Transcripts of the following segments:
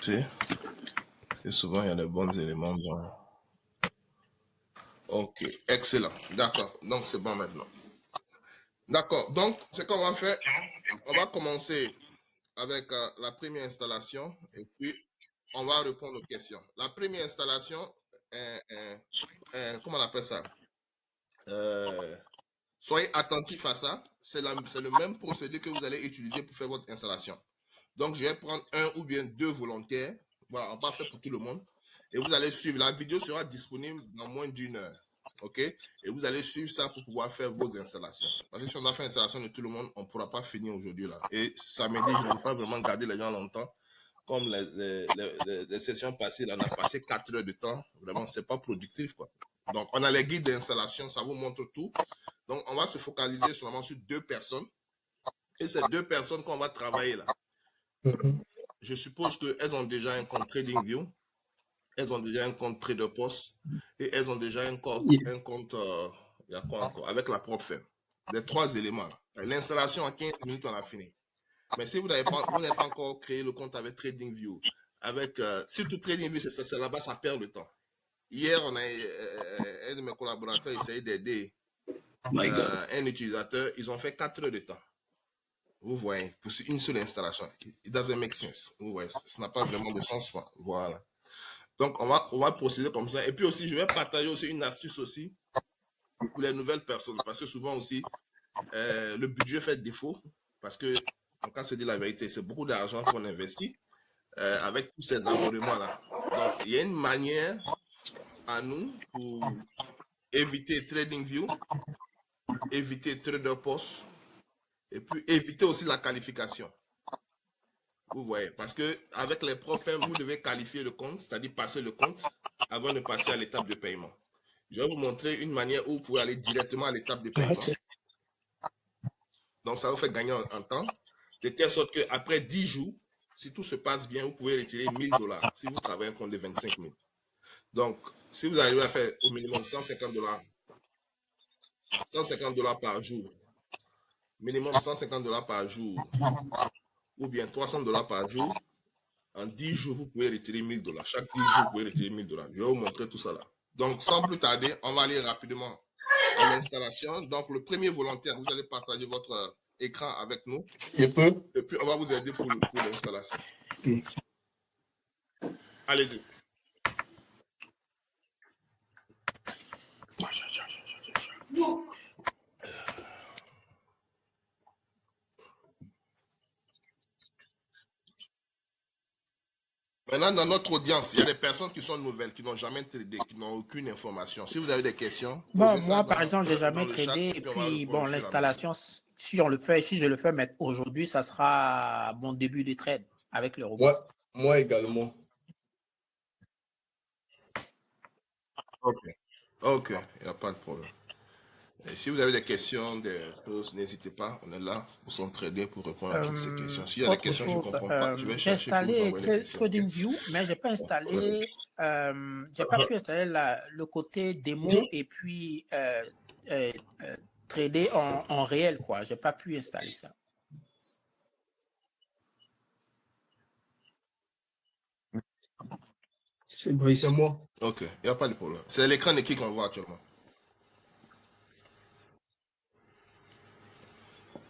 Et souvent, il y a de bons éléments. Ok, excellent. D'accord. Donc, c'est bon maintenant. D'accord. Donc, ce qu'on va faire, on va commencer avec la première installation et puis on va répondre aux questions. La première installation, comment on appelle ça? Soyez attentifs à ça. C'est le même procédé que vous allez utiliser pour faire votre installation. Donc, je vais prendre un ou bien deux volontaires. Voilà, on va faire pour tout le monde. Et vous allez suivre. La vidéo sera disponible dans moins d'une heure. OK? Et vous allez suivre ça pour pouvoir faire vos installations. Parce que si on a fait l'installation de tout le monde, on ne pourra pas finir aujourd'hui là. Et samedi, je n'aime pas vraiment garder les gens longtemps. Comme les sessions passées, là, on a passé 4 heures de temps. Vraiment, c'est pas productif, quoi. Donc, on a les guides d'installation, ça vous montre tout. Donc, on va se focaliser seulement sur deux personnes. Et ces deux personnes qu'on va travailler là, je suppose qu'elles ont déjà un compte TradingView, elles ont déjà un compte TraderPost et elles ont déjà un compte, il y a quoi encore, avec la propre ferme. Les trois éléments. L'installation en 15 minutes, on a fini. Mais si vous n'avez pas encore créé le compte avec TradingView, avec, surtout TradingView, c'est là-bas, ça perd le temps. Hier, on a un de mes collaborateurs essayé d'aider un utilisateur. Ils ont fait 4 heures de temps. Vous voyez, pour une seule installation. It doesn't make sense. Vous voyez, ça n'a pas vraiment de sens. Voilà. Donc, on va procéder comme ça. Et puis aussi, je vais partager aussi une astuce aussi pour les nouvelles personnes. Parce que souvent aussi, le budget fait défaut. Parce que, en cas se dire la vérité, c'est beaucoup d'argent qu'on investit avec tous ces abonnements-là. Donc, il y a une manière à nous pour éviter TradingView, éviter TraderPost, et puis éviter aussi la qualification. Vous voyez, parce que avec les profs, vous devez qualifier le compte, c'est-à-dire passer le compte avant de passer à l'étape de paiement. Je vais vous montrer une manière où vous pouvez aller directement à l'étape de paiement. Donc, ça vous fait gagner en temps, de telle sorte qu'après 10 jours, si tout se passe bien, vous pouvez retirer $1000 si vous travaillez un compte de 25 000. Donc, si vous arrivez à faire au minimum $150, $150 par jour, minimum $150 par jour, ou bien $300 par jour, en 10 jours, vous pouvez retirer $1000. Chaque 10 jours, vous pouvez retirer $1000. Je vais vous montrer tout ça là. Donc, sans plus tarder, on va aller rapidement à l'installation. Donc, le premier volontaire, vous allez partager votre écran avec nous. Je peux. Et puis, on va vous aider pour l'installation. Allez-y. Maintenant, dans notre audience, il y a des personnes qui sont nouvelles, qui n'ont jamais tradé, qui n'ont aucune information. Si vous avez des questions, Bon, posez ça moi, par exemple, j'ai dans jamais le chat tradé. et Et puis on va puis, répondre bon, au fur et à mesure. l'installation, si je le fais mettre aujourd'hui, ça sera mon début de trade avec le robot. Moi également. Ok, il n'y a pas de problème. Et si vous avez des questions, des choses, n'hésitez pas, on est là pour s'entraider pour répondre à toutes ces questions. S'il y a des Autre questions que je ne chose, comprends pas, je vais j'ai chercher pour vous installé envoyer les questions. Okay? TradingView, mais j'ai pas installé, j'ai pas pu installer le côté démo et puis trader en réel, quoi. J'ai pas pu installer ça. C'est moi. Ok, il n'y a pas de problème. C'est l'écran de qui qu'on voit actuellement.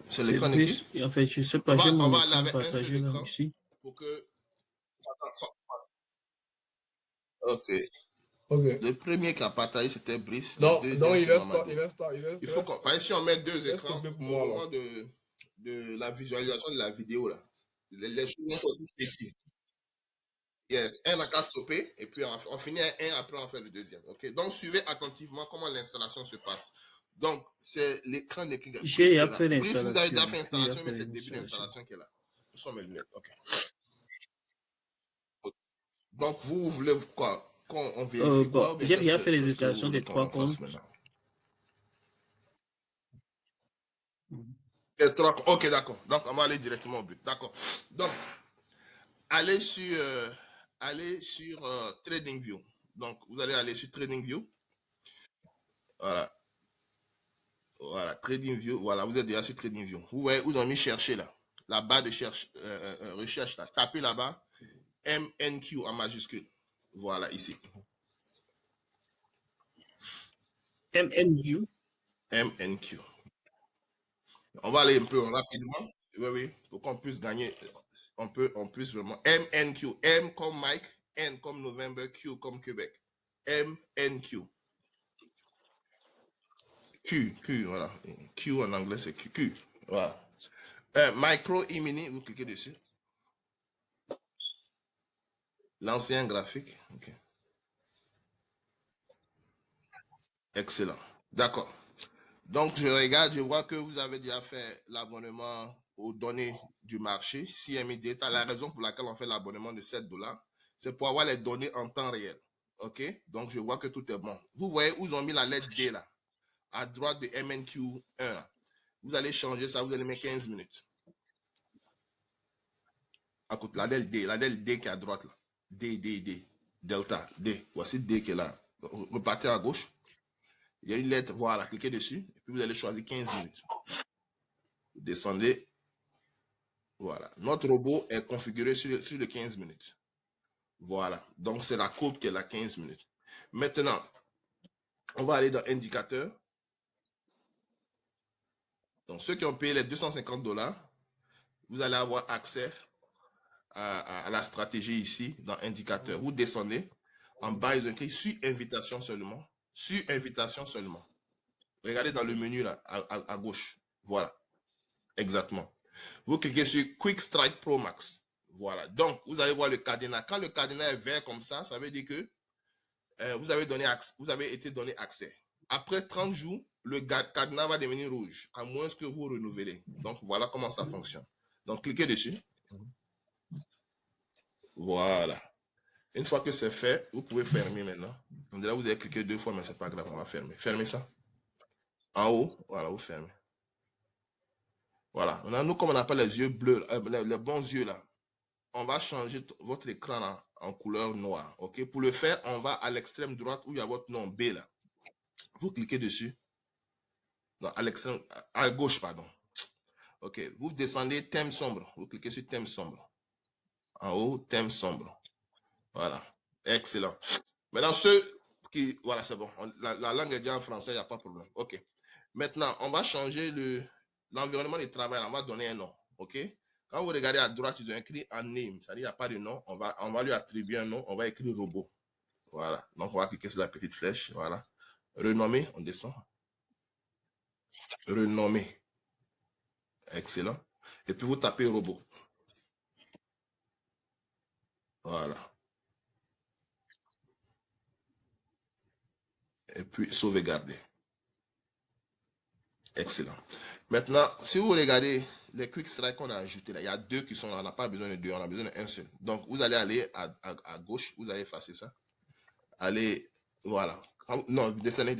C'est l'écran de qui? Et en fait, je sais pas, j'ai On mon va aller écran avec un seul partagé là écran ici. pour que. Ok. Le premier qui a partagé, c'était Brice. Le Non, deuxième, c'est Mamadou. il Il faut qu'on. Par exemple, si on met deux écrans, tomber pour au moi moment là. de la visualisation de la vidéo, là, les choses sont toutes petites. Yeah. Un n'a qu'à stopper et puis on finit à un, après on fait le deuxième. Ok. Donc suivez attentivement comment l'installation se passe. Donc c'est l'écran de Brice qui J'ai est là. fait Brice, vous avez déjà l'installation. fait J'ai l'installation, mais fait c'est le début l'installation. d'installation qui est là. Ce sont mes lunettes. Ok. Donc vous voulez quoi? Qu'on vérifie quoi? Ou bien J'ai bien fait les qu'est-ce que vous installations voulez des qu'on 3 fasse comptes. maintenant? Ok, d'accord. Donc on va aller directement au but. D'accord. Donc allez sur TradingView. Donc vous allez aller sur TradingView. Voilà. Voilà, TradingView. Voilà, vous êtes déjà sur TradingView. Vous voyez où ils ont mis chercher là. La barre de recherche là. Tapez là-bas MNQ en majuscule. Voilà, ici. MNQ. MNQ. On va aller un peu rapidement. Oui, oui, pour qu'on puisse gagner. On puisse vraiment. MNQ. M comme Mike, N comme November, Q comme Québec. MNQ. Q, voilà. Q en anglais, c'est Q. Voilà. Micro e-mini, vous cliquez dessus. L'ancien graphique. Okay. Excellent. D'accord. Donc, je regarde, je vois que vous avez déjà fait l'abonnement aux données du marché, CME Data. La raison pour laquelle on fait l'abonnement de $7, c'est pour avoir les données en temps réel. OK? Donc, je vois que tout est bon. Vous voyez où ils ont mis la lettre D là, à droite de MNQ1. Vous allez changer ça, vous allez mettre 15 minutes. À côté, la lettre D qui est à droite là. D, Delta, D. Voici D qui est là. Repartez à gauche. Il y a une lettre, voilà, cliquez dessus. Et puis vous allez choisir 15 minutes. Vous descendez. Voilà. Notre robot est configuré sur les 15 minutes. Voilà. Donc, c'est la courbe qui est la 15 minutes. Maintenant, on va aller dans indicateur. Donc, ceux qui ont payé les $250, vous allez avoir accès à la stratégie ici dans indicateur. Vous descendez. En bas, ils ont écrit sur invitation seulement. Sur invitation seulement. Regardez dans le menu là, à gauche. Voilà. Exactement. Vous cliquez sur Quick Strike Pro Max. Voilà. Donc, vous allez voir le cadenas. Quand le cadenas est vert comme ça, ça veut dire que vous avez été donné accès. Après 30 jours, le cadenas va devenir rouge, à moins que vous renouvelez. Donc, voilà comment ça fonctionne. Donc, cliquez dessus. Voilà. Une fois que c'est fait, vous pouvez fermer maintenant. Donc, là, vous avez cliqué 2 fois, mais c'est pas grave, on va fermer. Fermez ça. En haut, voilà, vous fermez. Voilà. Maintenant, nous, comme on n'a pas les yeux bleus, les bons yeux là, on va changer votre écran là, en couleur noire. OK? Pour le faire, on va à l'extrême droite où il y a votre nom B là. Vous cliquez dessus. Non, à l'extrême, à gauche, pardon. OK. Vous descendez thème sombre. Vous cliquez sur thème sombre. En haut, thème sombre. Voilà. Excellent. Maintenant, ceux qui... Voilà, c'est bon. La langue est déjà en français, il n'y a pas de problème. OK. Maintenant, on va changer l'environnement de travail. On va donner un nom. OK? Quand vous regardez à droite, ils ont écrit un name. C'est-à-dire qu'il n'y a pas de nom. On va lui attribuer un nom. On va écrire robot. Voilà. Donc, on va cliquer sur la petite flèche. Voilà. Renommer, on descend. Renommer. Excellent. Et puis, vous tapez robot. Voilà. Et puis, sauvegarder. Excellent. Maintenant, si vous regardez les quick strike qu'on a ajoutés, là, il y a 2 qui sont là. On n'a pas besoin de 2, on a besoin d'un seul. Donc, vous allez aller à gauche. Vous allez effacer ça. Allez, voilà. Non, descendez.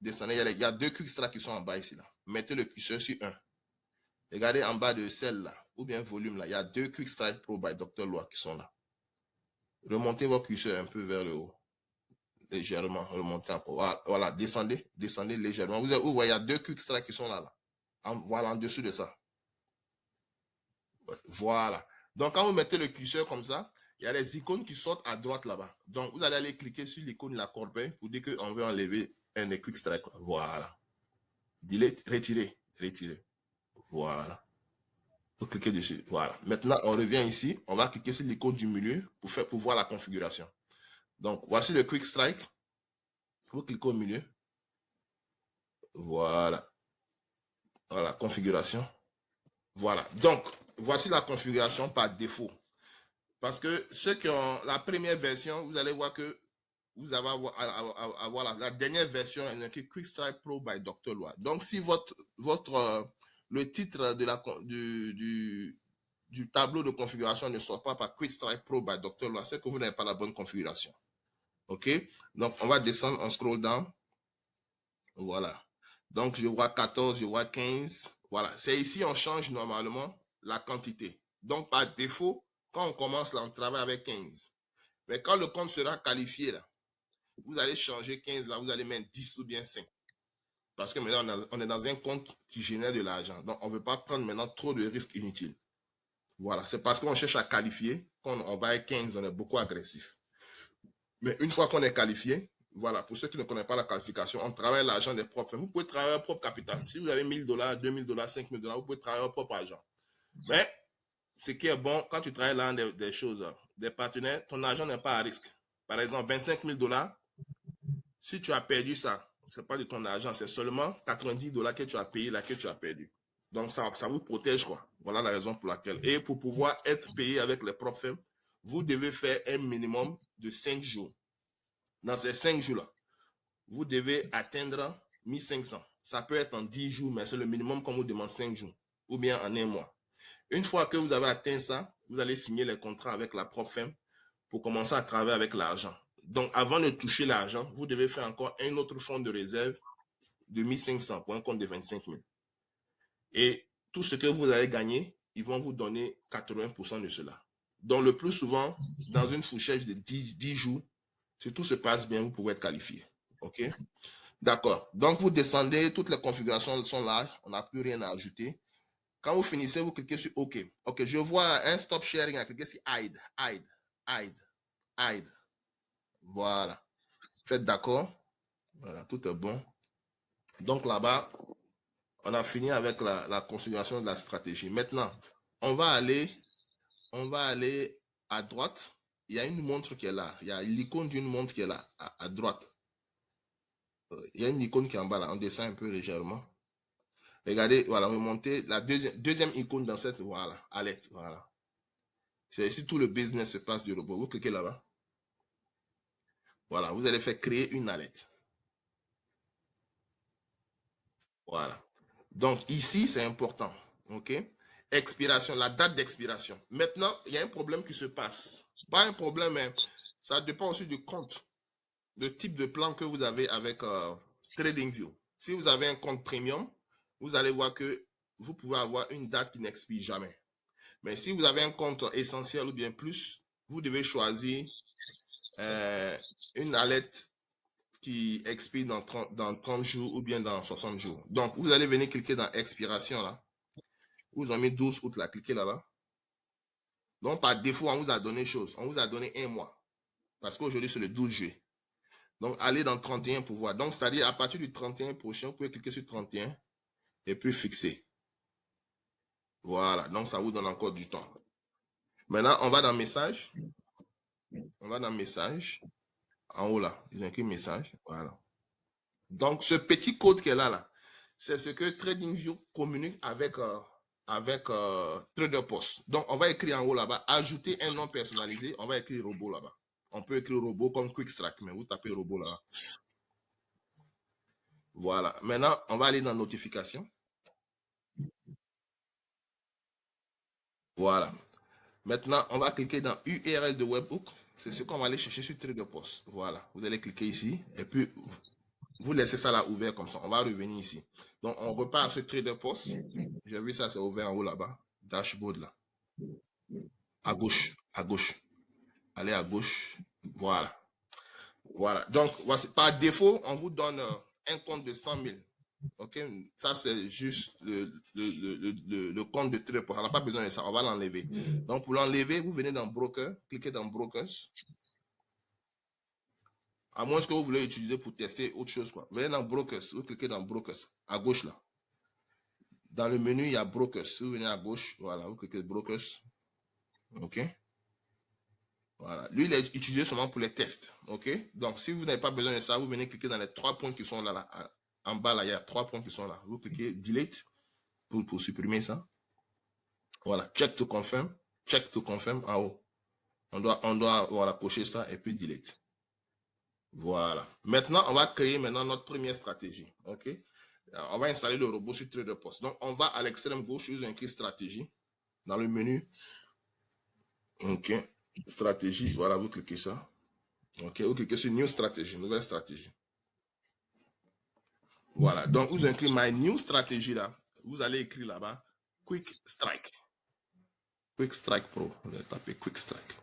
Descendez, il y a 2 quick strike qui sont en bas ici. Là. Mettez le curseur sur un. Regardez en bas de celle-là, ou bien volume là. Il y a 2 quick strike pro by Dr. Loa qui sont là. Remontez votre curseur un peu vers le haut. Légèrement, remontez encore. Voilà, descendez légèrement. Vous voyez, il y a 2 quick strike qui sont là. Voilà, en dessous de ça. Voilà. Donc, quand vous mettez le curseur comme ça, il y a les icônes qui sortent à droite là-bas. Donc, vous allez aller cliquer sur l'icône de la corbeille pour dire qu'on veut enlever un des quick strike. Voilà. Delete, retirer. Voilà. Vous cliquez dessus. Voilà. Maintenant, on revient ici. On va cliquer sur l'icône du milieu pour voir la configuration. Donc, voici le quick strike. Vous cliquez au milieu. Voilà. Voilà, configuration. Voilà. Donc, voici la configuration par défaut. Parce que ceux qui ont la première version, vous allez voir que vous allez avoir la dernière version, Quick Strike Pro by Dr. Loa. Donc, si le titre du tableau de configuration ne sort pas par Quick Strike Pro by Dr. Loa, c'est que vous n'avez pas la bonne configuration. OK? Donc, on va descendre, on scroll down. Voilà. Donc, je vois 14, je vois 15. Voilà. C'est ici, on change normalement la quantité. Donc, par défaut, quand on commence là, on travaille avec 15. Mais quand le compte sera qualifié là, vous allez changer 15 là, vous allez mettre 10 ou bien 5. Parce que maintenant, on est dans un compte qui génère de l'argent. Donc, on ne veut pas prendre maintenant trop de risques inutiles. Voilà, c'est parce qu'on cherche à qualifier. Quand on va à 15, on est beaucoup agressif. Mais une fois qu'on est qualifié, voilà, pour ceux qui ne connaissent pas la qualification, on travaille l'argent des propres. Vous pouvez travailler au propre capital. Si vous avez $1000, $2000, $5000, vous pouvez travailler au propre argent. Mais ce qui est bon, quand tu travailles là des choses, des partenaires, ton argent n'est pas à risque. Par exemple, $25 000, si tu as perdu ça, ce n'est pas de ton argent, c'est seulement $90 que tu as payé, là que tu as perdu. Donc, ça vous protège, quoi. Voilà la raison pour laquelle. Et pour pouvoir être payé avec les propres firmes, vous devez faire un minimum de 5 jours. Dans ces 5 jours-là, vous devez atteindre 1500. Ça peut être en 10 jours, mais c'est le minimum qu'on vous demande 5 jours, ou bien en un mois. Une fois que vous avez atteint ça, vous allez signer les contrats avec la propre firme pour commencer à travailler avec l'argent. Donc, avant de toucher l'argent, vous devez faire encore un autre fonds de réserve de 1500 pour un compte de 25 000. Et tout ce que vous allez gagner, ils vont vous donner 80% de cela. Donc, le plus souvent, dans une fourchette de 10 jours, si tout se passe bien, vous pouvez être qualifié. OK? D'accord. Donc, vous descendez, toutes les configurations sont là, on n'a plus rien à ajouter. Quand vous finissez, vous cliquez sur OK. OK, je vois un stop sharing, à cliquer sur Hide, Hide, Hide, Hide. Voilà. Faites d'accord. Voilà, tout est bon. Donc là-bas, on a fini avec la configuration de la stratégie. Maintenant, on va aller à droite. Il y a une montre qui est là. Il y a l'icône d'une montre qui est là, à droite. Il y a une icône qui est en bas là. On descend un peu légèrement. Regardez, voilà, remontez la deuxième icône dans cette, voilà, alerte, voilà. C'est ici tout le business se passe du robot. Vous cliquez là-bas. Voilà, vous allez faire créer une alerte. Voilà. Donc ici, c'est important. OK? Expiration, la date d'expiration. Maintenant, il y a un problème qui se passe. Pas un problème, mais ça dépend aussi du compte, le type de plan que vous avez avec TradingView. Si vous avez un compte premium, vous allez voir que vous pouvez avoir une date qui n'expire jamais. Mais si vous avez un compte essentiel ou bien plus, vous devez choisir une alerte qui expire dans 30 jours ou bien dans 60 jours. Donc, vous allez venir cliquer dans expiration là. Vous avez mis 12 août là, cliquez là-bas. Donc, par défaut, on vous a donné chose. On vous a donné un mois. Parce qu'aujourd'hui, c'est le 12 juillet. Donc, allez dans 31 pour voir. Donc, c'est-à-dire, à partir du 31 prochain, vous pouvez cliquer sur 31 et puis fixer. Voilà. Donc, ça vous donne encore du temps. Maintenant, on va dans message. On va dans message. En haut là, il y a écrit message. Voilà. Donc, ce petit code qui est là, c'est ce que TradingView communique avec TraderPost. Donc, on va écrire en haut là-bas, ajouter un nom personnalisé. On va écrire robot là-bas. On peut écrire robot comme QuickStrike, mais vous tapez robot là. Voilà. Maintenant, on va aller dans notification. Voilà. Maintenant, on va cliquer dans URL de webhook. C'est ce qu'on va aller chercher sur TraderPost. Voilà. Vous allez cliquer ici et puis vous laissez ça là ouvert comme ça. On va revenir ici. Donc, on repart sur TraderPost. J'ai vu ça, c'est ouvert en haut là-bas. Dashboard là. À gauche. À gauche. Allez à gauche. Voilà. Voilà. Donc, par défaut, on vous donne un compte de 100 000. OK? Ça, c'est juste le compte de TraderPost. On n'a pas besoin de ça. On va l'enlever. Donc, pour l'enlever, vous venez dans Broker. Cliquez dans Brokers. À moins que vous voulez utiliser pour tester autre chose, quoi. Venez dans Brokers. Vous cliquez dans Brokers. À gauche, là. Dans le menu, il y a Brokers. Si vous venez à gauche, voilà, vous cliquez Brokers. OK? Voilà. Lui, il est utilisé seulement pour les tests. OK? Donc, si vous n'avez pas besoin de ça, vous venez cliquer dans les 3 points qui sont là. En bas, là, il y a 3 points qui sont là. Vous cliquez Delete pour supprimer ça. Voilà. Check to confirm. Check to confirm en haut. On doit voilà, cocher ça et puis Delete. Voilà. Maintenant, on va créer maintenant notre première stratégie. OK? On va installer le robot sur TraderPost. Donc, on va à l'extrême gauche, vous écrit stratégie. Dans le menu. OK. Stratégie. Voilà, vous cliquez ça. OK. Vous cliquez sur New Stratégie, nouvelle stratégie. Voilà. Donc, vous écrivez My New Stratégie là. Vous allez écrire là-bas Quick Strike. Quick Strike Pro. Vous allez taper Quick Strike.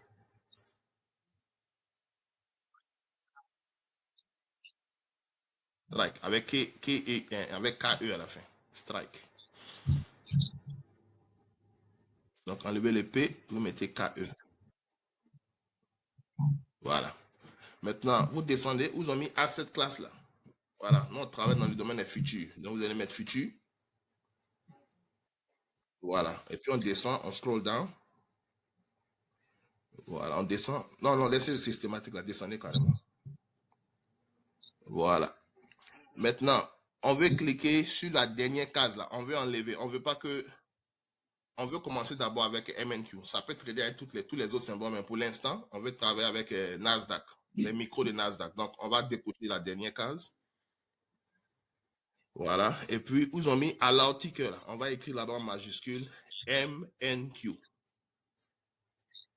Strike. Avec K-E à la fin. Strike. Donc, enlevez le P, vous mettez KE. Voilà. Maintenant, vous descendez, vous ont mis Asset Class là. Voilà, nous on travaille dans le domaine des futurs. Donc, vous allez mettre futur. Voilà. Et puis, on descend, on scroll down. Voilà, on descend. Non, non, laissez le systématique là, descendez carrément. Voilà. Maintenant, on veut cliquer sur la dernière case là. On veut enlever. On veut pas que... On veut commencer d'abord avec MNQ. Ça peut trader avec tous les autres symboles, mais pour l'instant, on veut travailler avec Nasdaq, les micros de Nasdaq. Donc, on va décocher la dernière case. Voilà. Et puis, ils ont mis à l'article. On va écrire là-bas en majuscule MNQ.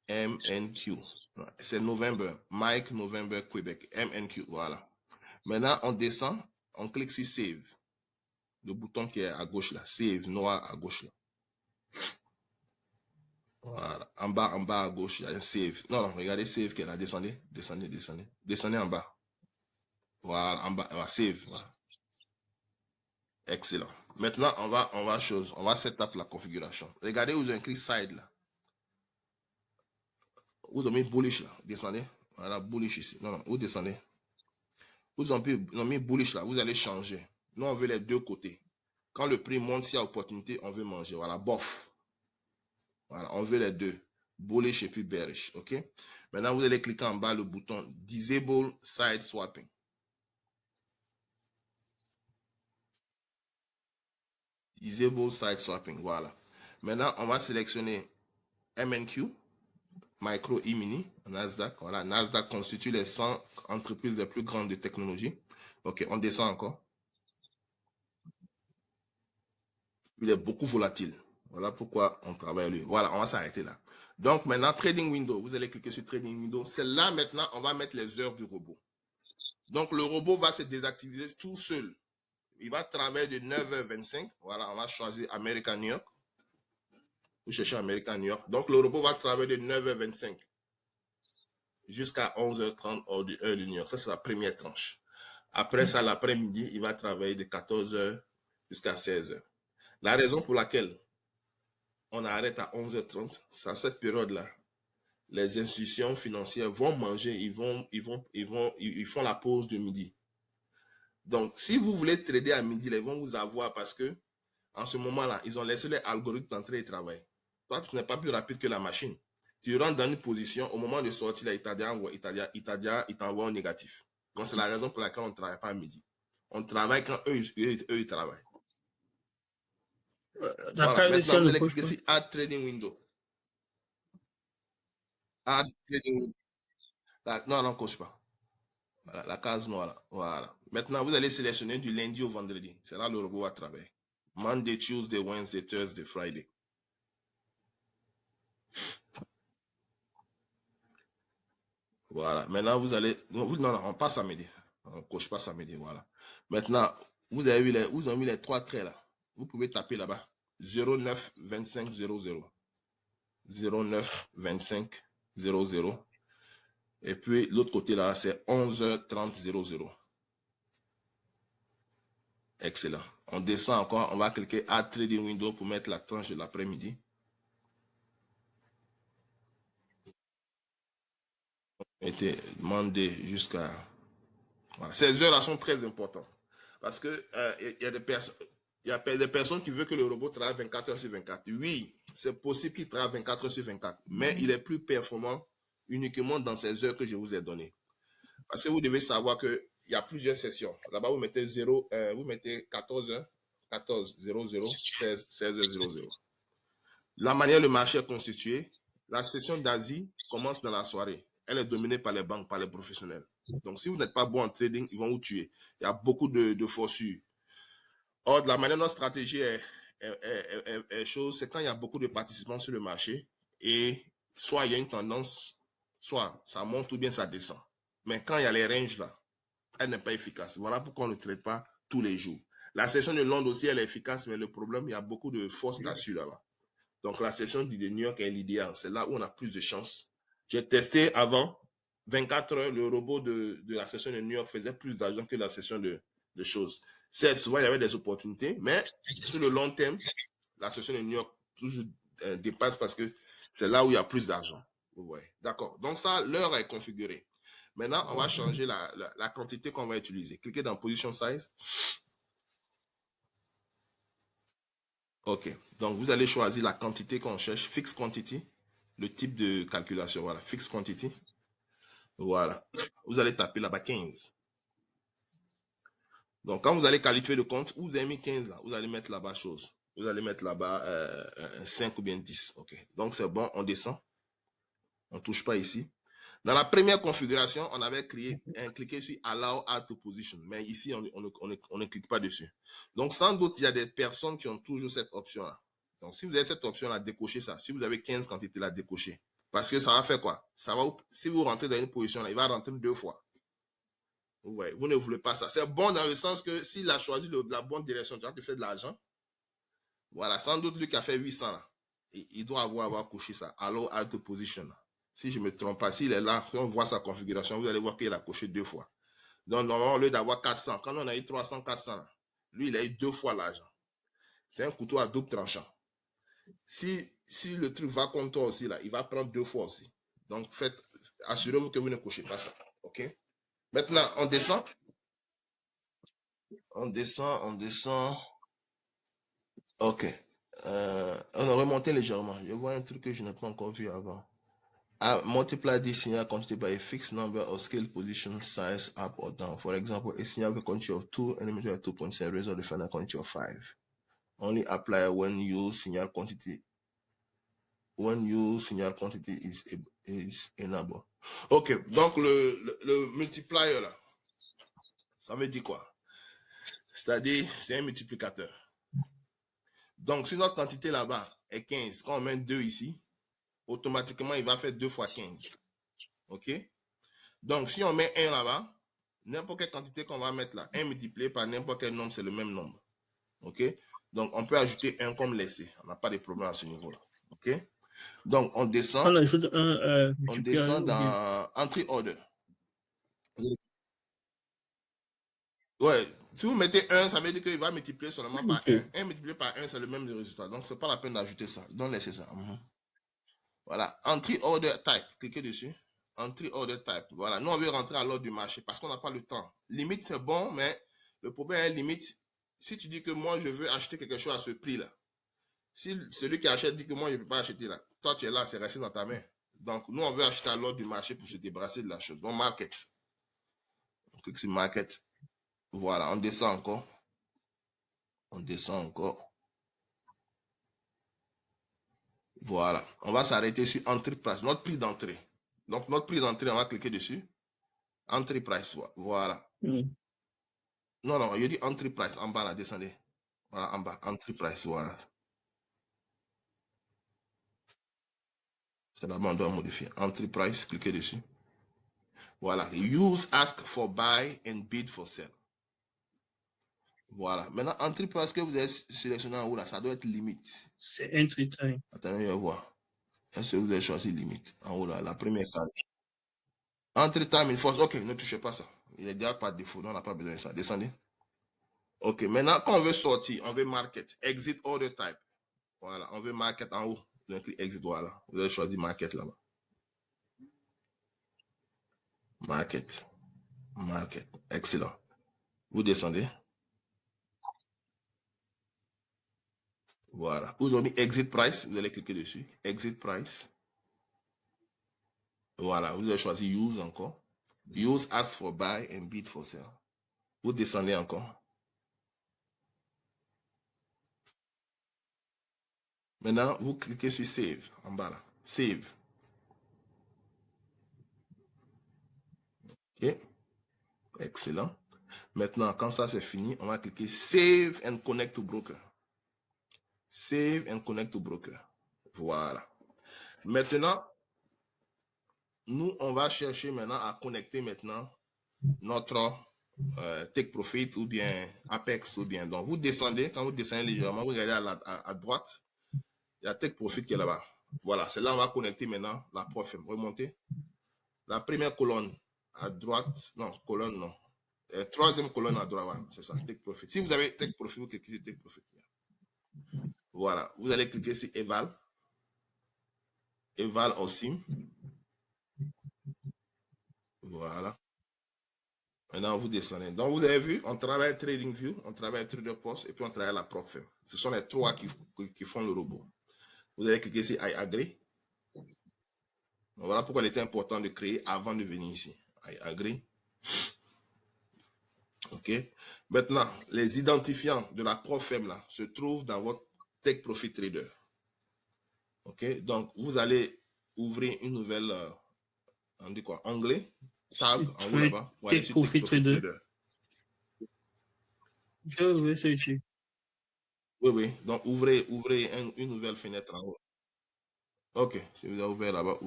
MNQ. C'est November. Mike November Québec. MNQ. Voilà. Maintenant, on descend. On clique sur Save. Le bouton qui est à gauche là. Save, noir à gauche là. Voilà. En bas à gauche, il y a un Save. Non, non, regardez Save qui est là. Descendez, descendez, descendez. Descendez en bas. Voilà, en bas. Voilà, Save. Voilà. Excellent. Maintenant, on va setup la configuration. Regardez où j'ai écrit Side là. Vous avez mis bullish là, descendez. Voilà, bullish ici. Non, non, vous descendez. Vous avez mis bullish là, vous allez changer. Nous, on veut les deux côtés. Quand le prix monte, s'il y a opportunité, on veut manger. Voilà, bof. Voilà, on veut les deux. Bullish et puis bearish, ok? Maintenant, vous allez cliquer en bas le bouton Disable Side Swapping. Disable Side Swapping, voilà. Maintenant, on va sélectionner MNQ. Micro E-mini, Nasdaq. Voilà, Nasdaq constitue les 100 entreprises les plus grandes de technologie. Ok, on descend encore. Il est beaucoup volatile. Voilà pourquoi on travaille lui. Voilà, on va s'arrêter là. Donc maintenant, Trading Window. Vous allez cliquer sur Trading Window. C'est là maintenant, on va mettre les heures du robot. Donc le robot va se désactiver tout seul. Il va travailler de 9h25. Voilà, on va choisir American New York. Vous cherchez American New York. Donc le robot va travailler de 9h25 jusqu'à 11h30 heure de New York. Ça, c'est la première tranche. Après ça, l'après-midi, il va travailler de 14h jusqu'à 16h. La raison pour laquelle on arrête à 11h30, c'est à cette période-là. Les institutions financières vont manger, ils font la pause de midi. Donc, si vous voulez trader à midi, ils vont vous avoir parce que en ce moment-là, ils ont laissé les algorithmes entrer et travailler. Toi, tu n'es pas plus rapide que la machine. Tu rentres dans une position, au moment de sortir, là, il t'envoie un négatif. Donc, c'est la raison pour laquelle on ne travaille pas à midi. On travaille quand eux ils travaillent. Voilà. Maintenant, vous allez cliquer sur Add Trading Window. Add Trading Window. Non, non, coche pas. Voilà, la case noire là. Voilà. Maintenant, vous allez sélectionner du lundi au vendredi. C'est là le robot va travailler. Monday, Tuesday, Wednesday, Thursday, Friday. Voilà. Maintenant, vous allez... Non, non, on passe à midi. On coche pas à midi. Voilà. Maintenant, vous avez mis les trois traits là. Vous pouvez taper là-bas. 09 25 00. 09 25 00. Et puis, l'autre côté là, c'est 11h30 00. Excellent. On descend encore. On va cliquer Add Trading Window pour mettre la tranche de l'après-midi. Été demandé jusqu'à... Voilà. Ces heures-là sont très importantes. Parce que y a des personnes qui veulent que le robot travaille 24 heures sur 24. Oui, c'est possible qu'il travaille 24 heures sur 24. Mais il est plus performant uniquement dans ces heures que je vous ai données. Parce que vous devez savoir qu'il y a plusieurs sessions. Là-bas, vous mettez 14 heures, 14, 00, 16, 16 heures, 00. La manière le marché est constitué, la session d'Asie commence dans la soirée. Elle est dominée par les banques, par les professionnels. Donc, si vous n'êtes pas bon en trading, ils vont vous tuer. Il y a beaucoup de forçures. Or, de la manière dont notre stratégie est chose, c'est quand il y a beaucoup de participants sur le marché et soit il y a une tendance, soit ça monte ou bien ça descend. Mais quand il y a les ranges là, elle n'est pas efficace. Voilà pourquoi on ne traite pas tous les jours. La session de Londres aussi, elle est efficace, mais le problème, il y a beaucoup de fausses cassures là-bas. Donc, la session de New York est l'idéal. C'est là où on a plus de chance. J'ai testé avant, 24 heures, le robot de la session de New York faisait plus d'argent que la session de choses. Certes, souvent, il y avait des opportunités, mais sur le long terme, la session de New York toujours dépasse parce que c'est là où il y a plus d'argent. Vous voyez. D'accord. Donc ça, l'heure est configurée. Maintenant, on va changer la quantité qu'on va utiliser. Cliquez dans Position Size. OK. Donc, vous allez choisir la quantité qu'on cherche, Fixed Quantity, le type de calculation. Voilà, Fixed Quantity. Voilà. Vous allez taper là-bas 15. Donc, quand vous allez qualifier le compte, vous avez mis 15 là. Vous allez mettre là-bas chose. Vous allez mettre là-bas 5 ou bien 10. OK. Donc, c'est bon. On descend. On ne touche pas ici. Dans la première configuration, on avait cliqué sur Allow Add to Position. Mais ici, on ne clique pas dessus. Donc, sans doute, il y a des personnes qui ont toujours cette option-là. Donc, si vous avez cette option-là, décochez ça. Si vous avez 15 quantités là, décochez. Parce que ça va faire quoi? Ça va, si vous rentrez dans une position là, il va rentrer 2 fois. Ouais, vous ne voulez pas ça. C'est bon dans le sens que s'il a choisi la bonne direction, tu vas te faire de l'argent. Voilà, sans doute lui qui a fait 800 là, il doit avoir couché ça. Allow Add to Position. Si je ne me trompe pas, s'il est là, si on voit sa configuration, vous allez voir qu'il a coché 2 fois. Donc, normalement, au lieu d'avoir 400, quand on a eu 300, 400, lui, il a eu 2 fois l'argent. C'est un couteau à double tranchant. Si le truc va comme toi aussi, là, il va prendre 2 fois aussi. Donc, assurez-vous que vous ne cochez pas ça. OK? Maintenant, on descend. On descend. OK. On a remonté légèrement. Je vois un truc que je n'ai pas encore vu avant. Multiply this signal quantity by a fixed number of scale position size up or down. For example, a signal with a quantity of 2 and a measure of 2.7 result the final quantity of 5. Only apply when use signal quantity is enabled. OK, donc le multiplier là, ça veut dire quoi? C'est-à-dire, c'est un multiplicateur. Donc, si notre quantité là-bas est 15, quand on met 2 ici, automatiquement, il va faire 2 fois 15. OK? Donc, si on met 1 là-bas, n'importe quelle quantité qu'on va mettre là, 1 multiplié par n'importe quel nombre, c'est le même nombre. OK? Donc, on peut ajouter 1 comme laissé. On n'a pas de problème à ce niveau-là. OK? Donc, on descend. On ajoute on descend dans Entry Order. Ouais, si vous mettez 1, ça veut dire qu'il va multiplier seulement par 1. 1 multiplié par 1, c'est le même résultat. Donc, ce n'est pas la peine d'ajouter ça. Donc, laissez ça. Voilà. Entry Order Type. Cliquez dessus. Entry Order Type. Voilà. Nous, on veut rentrer à l'ordre du marché parce qu'on n'a pas le temps. Limite, c'est bon, mais le problème est limite. Si tu dis que moi, je veux acheter quelque chose à ce prix-là, si celui qui achète dit que moi, je ne peux pas acheter là, toi, tu es là, c'est resté dans ta main. Donc, nous, on veut acheter à l'ordre du marché pour se débarrasser de la chose. Donc, Market. On clique sur Market. Voilà, on descend encore. On descend encore. Voilà. On va s'arrêter sur Entry Price, notre prix d'entrée. Donc, notre prix d'entrée, on va cliquer dessus. Entry Price, voilà. Non, non, je dis Entry Price, en bas, là, descendez. Voilà, en bas, Entry Price, voilà. C'est là-bas, on doit modifier. Entry Price, cliquez dessus. Voilà. Use Ask for Buy and Bid for Sell. Voilà. Maintenant, Entry Price que vous avez sélectionné en haut, là, ça doit être limite. C'est Entry Time. Attendez, je vais voir. Est-ce que vous avez choisi limite? En haut, là, la première carte. Entry Time in force. OK, ne touchez pas ça. Il est déjà par défaut. Non, on n'a pas besoin de ça. Descendez. OK, maintenant, quand on veut sortir, on veut Market. Exit Order Type. Voilà, on veut Market en haut. Vous avez Exit, voilà. Vous avez choisi Market là-bas. Market. Market. Excellent. Vous descendez. Voilà. Vous avez mis Exit Price. Vous allez cliquer dessus. Exit Price. Voilà. Vous avez choisi Use encore. Use Ask for Buy and Bid for Sell. Vous descendez encore. Maintenant, vous cliquez sur Save en bas là. Save. OK. Excellent. Maintenant, quand ça c'est fini, on va cliquer Save and Connect to Broker. Save and Connect to Broker. Voilà. Maintenant, nous, on va chercher maintenant à connecter maintenant notre Take Profit ou bien Apex ou bien. Donc, vous descendez, quand vous descendez légèrement, vous regardez à droite, il y a Take Profit qui est là-bas. Voilà, c'est là on va connecter maintenant la Profit. Remontez. La première colonne à droite, non, colonne non. Troisième colonne à droite, c'est ça, Take Profit. Si vous avez Take Profit, vous cliquez sur Take Profit. Voilà, vous allez cliquer sur Eval. Eval Ossim. Voilà. Maintenant, vous descendez. Donc, vous avez vu, on travaille TradingView, on travaille TraderPost et puis on travaille la prop firm. Ce sont les trois qui font le robot. Vous allez cliquer sur I agree. Voilà pourquoi il était important de créer avant de venir ici. I agree. OK. Maintenant, les identifiants de la prop firm là se trouvent dans votre Take Profit Trader. OK. Donc, vous allez ouvrir une nouvelle, on dit quoi, onglet, tab en haut là-bas. Vous allez sur Take Profit Trader. Je vais chercher. Oui, oui. Donc, ouvrez une nouvelle fenêtre en haut. OK. Je vous ai ouvert là-bas.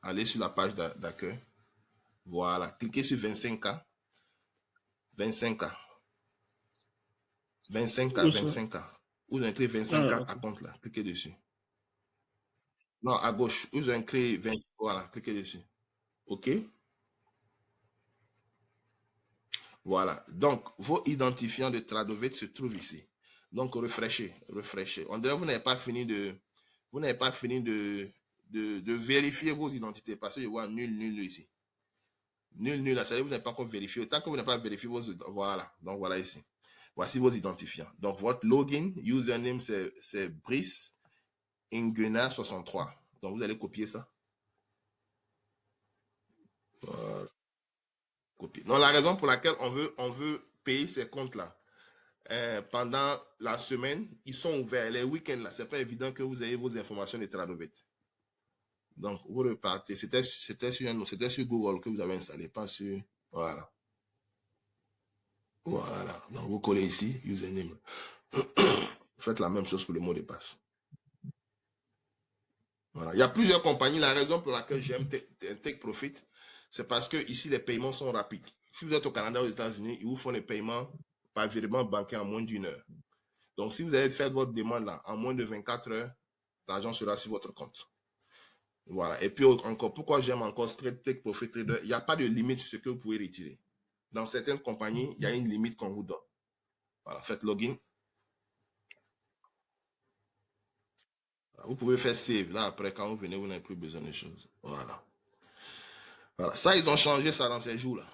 Allez sur la page d'accueil. Voilà. Cliquez sur 25K. 25K. 25K, 25K. Vous avez créé 25K à compte là. Cliquez dessus. Non, à gauche. Vous avez créé 20. Voilà. Cliquez dessus. OK. Voilà. Donc, vos identifiants de Tradovet se trouvent ici. Donc, refreshez. On dirait que vous n'avez pas fini de vérifier vos identités parce que je vois nul ici. Nul, là, ça veut dire que vous n'avez pas encore vérifié. Tant que vous n'avez pas vérifié vos... Voilà. Donc, voilà ici. Voici vos identifiants. Donc, votre login, username, c'est Brice Ingena 63. Donc, vous allez copier ça. Voilà. Copier. Donc, la raison pour laquelle on veut payer ces comptes-là, pendant la semaine, ils sont ouverts. Les week-ends, là, c'est pas évident que vous ayez vos informations de Tradovet. Donc, vous repartez. C'était sur Google que vous avez installé, pas sur... Voilà. Voilà. Donc, vous collez ici, username. Faites la même chose pour le mot de passe. Voilà. Il y a plusieurs compagnies. La raison pour laquelle j'aime Take Profit, c'est parce que ici, les paiements sont rapides. Si vous êtes au Canada, aux États-Unis, ils vous font les paiements par virement bancaire en moins d'1 heure. Donc, si vous avez fait votre demande là en moins de 24 heures, l'argent sera sur votre compte. Voilà. Et puis encore, pourquoi j'aime encore Take Profit Trader, il n'y a pas de limite sur ce que vous pouvez retirer. Dans certaines compagnies, il y a une limite qu'on vous donne. Voilà. Faites login. Voilà. Vous pouvez faire save. Là, après, quand vous venez, vous n'avez plus besoin de choses. Voilà. Voilà. Ça, ils ont changé ça dans ces jours-là.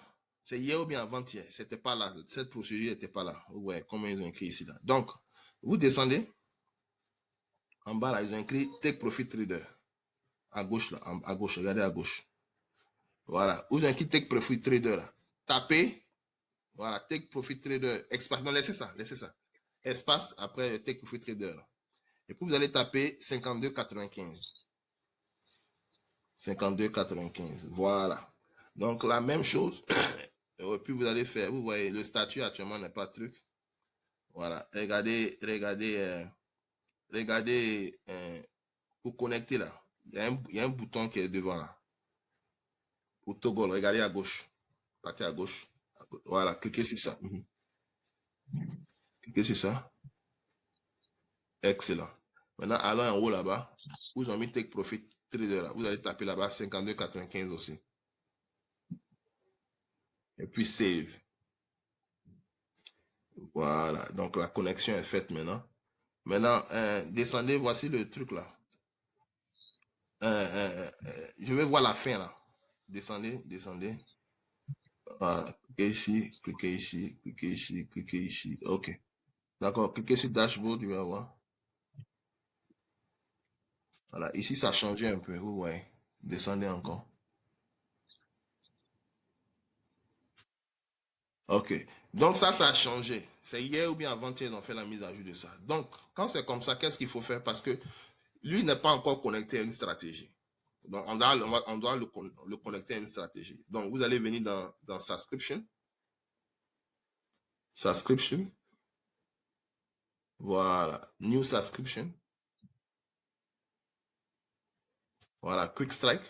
C'est hier ou bien avant-hier. C'était pas là. Cette procédure n'était pas là. Ouais, comment ils ont écrit ici là. Donc, vous descendez. En bas là, ils ont écrit Take Profit Trader. À gauche là, à gauche, regardez à gauche. Voilà. Vous avez écrit Take Profit Trader là. Tapez. Voilà, Take Profit Trader. Espace. Non, laissez ça. Espace après Take Profit Trader. Là. Et puis vous allez taper 52,95. 52,95. Voilà. Donc la même chose. Et puis vous allez faire, vous voyez, le statut actuellement n'est pas truc. Voilà. Regardez, pour connecter là. Il y a un bouton qui est devant là. Pour toggle, regardez à gauche. Partez à gauche. Voilà, cliquez sur ça. Cliquez sur ça. Excellent. Maintenant, allons en haut là-bas. Vous avez mis Take Profit Trader là. Vous allez taper là-bas 52,95 aussi. Et puis Save. Voilà. Donc la connexion est faite maintenant. Maintenant, descendez. Voici le truc là. Je vais voir la fin là. Descendez. Voilà. Cliquez ici, cliquez ici, cliquez ici, cliquez ici. OK. D'accord. Cliquez sur Dashboard, tu vas voir. Voilà. Ici, ça a changé un peu. Vous voyez. Descendez encore. OK. Donc ça a changé. C'est hier ou bien avant-hier, ils ont fait la mise à jour de ça. Donc, quand c'est comme ça, qu'est-ce qu'il faut faire? Parce que lui n'est pas encore connecté à une stratégie. Donc, on doit le connecter à une stratégie. Donc, vous allez venir dans Subscription. Subscription. Voilà. New Subscription. Voilà. Quick Strike.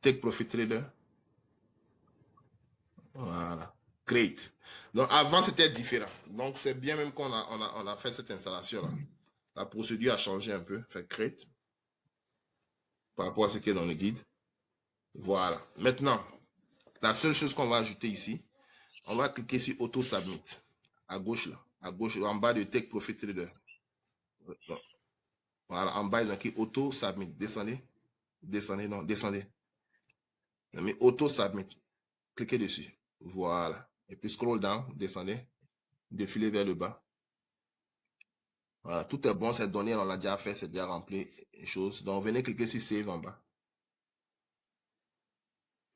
Take Profit Trader. Voilà. Create. Donc, avant, c'était différent. Donc, c'est bien même qu'on a fait cette installation-là. La procédure a changé un peu. Fait Create. Par rapport à ce qui est dans le guide. Voilà. Maintenant, la seule chose qu'on va ajouter ici, on va cliquer sur Auto Submit. À gauche, là. À gauche, en bas de Take Profit Trader. Voilà, en bas, ils ont écrit Auto Submit. Descendez. Descendez, non, descendez. Ils ont mis Auto Submit. Cliquez dessus. Voilà. Et puis scroll down, descendez. Défilez vers le bas. Voilà, tout est bon, c'est donné, on l'a déjà fait, c'est déjà rempli les choses. Donc, venez cliquer sur Save en bas.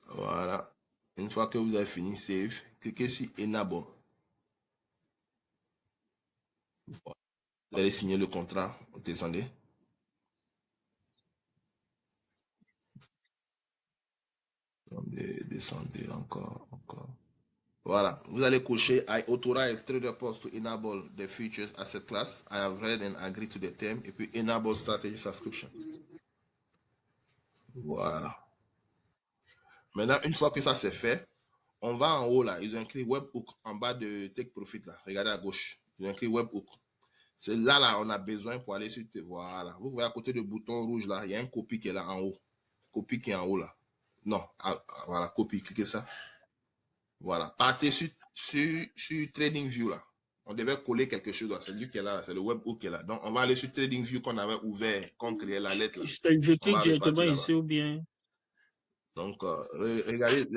Voilà. Une fois que vous avez fini Save, cliquez sur Enable. Vous allez signer le contrat. Descendez. Descendez encore. Voilà. Vous allez cocher I authorize Trader Post to enable the features asset class. I have read and agreed to the term. Et puis enable strategy subscription. Voilà. Maintenant, une fois que ça c'est fait, on va en haut là. Ils ont écrit Webhook en bas de Take Profit là. Regardez à gauche. Ils ont écrit Webhook. C'est là, on a besoin pour aller sur. Voilà. Vous voyez à côté du bouton rouge là, il y a un copie qui est là en haut. Copie qui est en haut là. Non. Voilà, copie. Cliquez ça. Voilà. Partez sur TradingView là. On devait coller quelque chose là. C'est lui qui est là. C'est le Webhook qui est là. Donc, on va aller sur TradingView qu'on avait ouvert, qu'on créait la lettre là. Je clique directement ici ou bien? Donc, regardez.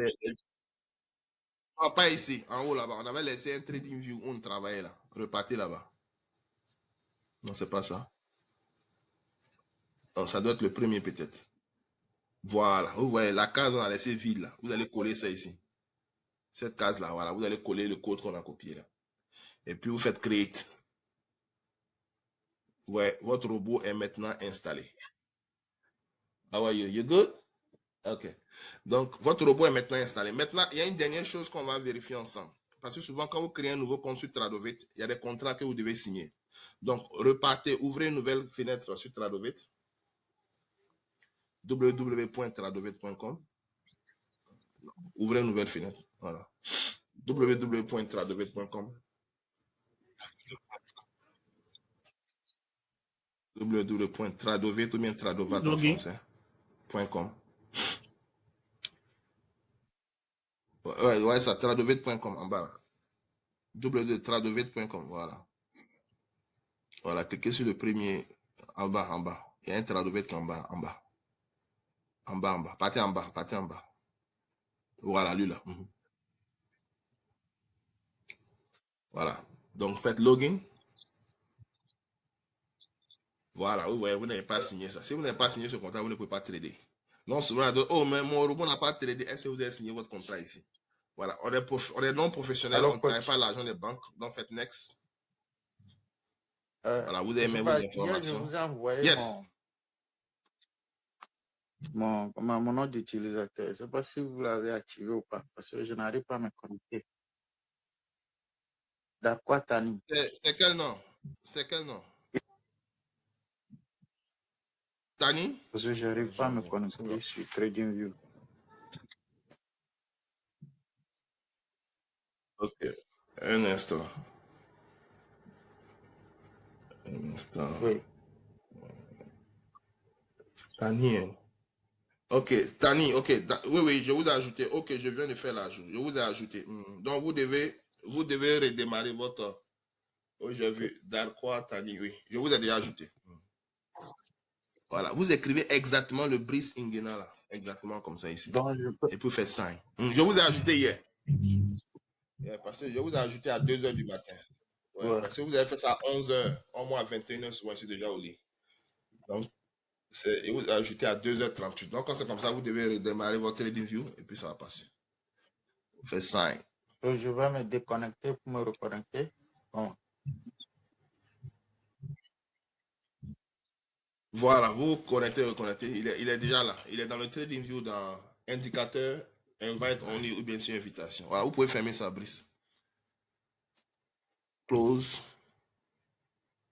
Non, pas ici, en haut là-bas. On avait laissé un TradingView où on travaillait là. Repartez là-bas. Non, c'est pas ça. Non, ça doit être le premier peut-être. Voilà. Vous voyez, la case, on a laissé vide là. Vous allez coller ça ici. Cette case-là, voilà. Vous allez coller le code qu'on a copié là. Et puis, vous faites Create. Ouais, votre robot est maintenant installé. How are you? You good? OK. Donc, votre robot est maintenant installé. Maintenant, il y a une dernière chose qu'on va vérifier ensemble. Parce que souvent, quand vous créez un nouveau compte sur Tradovit, il y a des contrats que vous devez signer. Donc, repartez, ouvrez une nouvelle fenêtre sur Tradovit. www.tradovit.com. Ouvrez une nouvelle fenêtre. Voilà. www.tradovit.com. www.tradovit ou bien tradovat en français.com. Ouais, ça, tradovit.com en bas. www.tradovit.com, voilà. Voilà, cliquez sur le premier en bas. Il y a un Tradovit qui est en bas. En bas. Partez en bas. Voilà, lui là. Voilà. Donc, faites login. Voilà, vous voyez, vous n'avez pas signé ça. Si vous n'avez pas signé ce contrat, vous ne pouvez pas trader. Non, souvent, oh, mais mon robot n'a pas tradé. Est-ce que vous avez signé votre contrat ici? Voilà, on est non professionnel, on ne travaille pas l'argent des banques. Donc, faites next. Voilà, vous avez mis vos informations. Je vous ai envoyé yes. mon nom d'utilisateur. Je ne sais pas si vous l'avez activé ou pas, parce que je n'arrive pas à me connecter. D'accord, Tani. C'est quel nom? Tani? Parce que je n'arrive pas à me connecter sur TradingView. Ok. Un instant. Oui. Tani. Ok, Tani, ok. Oui, je vous ai ajouté. Ok, je viens de faire l'ajout. Je vous ai ajouté. Donc, vous devez redémarrer votre. Oui, j'ai vu. Darkwa Tani, oui. Je vous ai déjà ajouté. Voilà. Vous écrivez exactement le Brice Ingena là. Exactement comme ça ici. Donc, et puis faites sign. Je vous ai ajouté hier. Parce que je vous ai ajouté à 2h du matin. Ouais. Parce que vous avez fait ça à 11h. Au moins à 21h, souvent, je suis déjà au lit. Donc, et vous ajoutez à 2h38. Donc, quand c'est comme ça, vous devez redémarrer votre TradingView et puis ça va passer. Vous faites sign. Je vais me déconnecter pour me reconnecter. Bon. Voilà, vous reconnectez. Il est déjà là. Il est dans le TradingView dans indicateur, invite only ou bien sur invitation. Voilà, vous pouvez fermer ça, Brice. Close.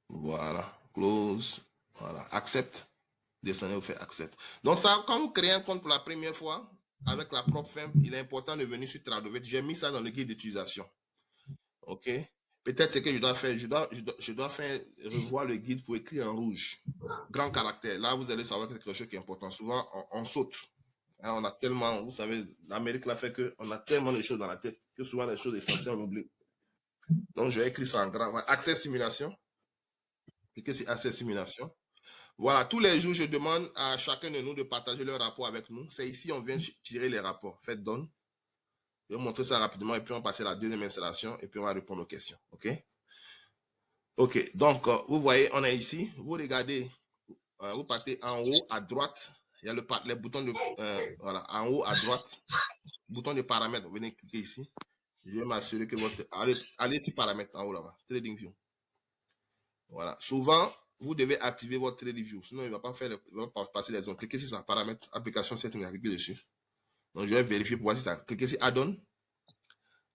Voilà, close. Voilà, accept. Descendez, vous faites accept. Donc ça, quand vous créez un compte pour la première fois, avec la propre firme, il est important de venir sur Tradovit. J'ai mis ça dans le guide d'utilisation. OK? Peut-être ce que je dois faire, je dois faire revoir le guide pour écrire en rouge. Grand caractère. Là, vous allez savoir que c'est quelque chose qui est important. Souvent, on saute. Hein, on a tellement, vous savez, l'Amérique l'a fait qu'on a tellement de choses dans la tête que souvent les choses essentielles, on oublie. Donc, je vais écrire ça en grand. Accès simulation. Cliquez sur Accès simulation. Voilà, tous les jours, je demande à chacun de nous de partager leur rapport avec nous. C'est ici, on vient tirer les rapports. Faites donne. Je vais vous montrer ça rapidement et puis on va passer à la deuxième installation et puis on va répondre aux questions. OK? OK, donc, vous voyez, on est ici. Vous regardez, vous partez en haut à droite. Il y a les boutons de, voilà, en haut à droite, bouton de paramètres. Vous venez cliquer ici. Je vais m'assurer que votre, allez sur paramètres en haut là-bas. TradingView. Voilà. Souvent, vous devez activer votre TradingView. Sinon, il ne va pas faire, il va pas passer les zones. Cliquez sur ça, paramètres, application setting, cliquez dessus. Donc, je vais vérifier pour voir si ça. Cliquez sur add-on.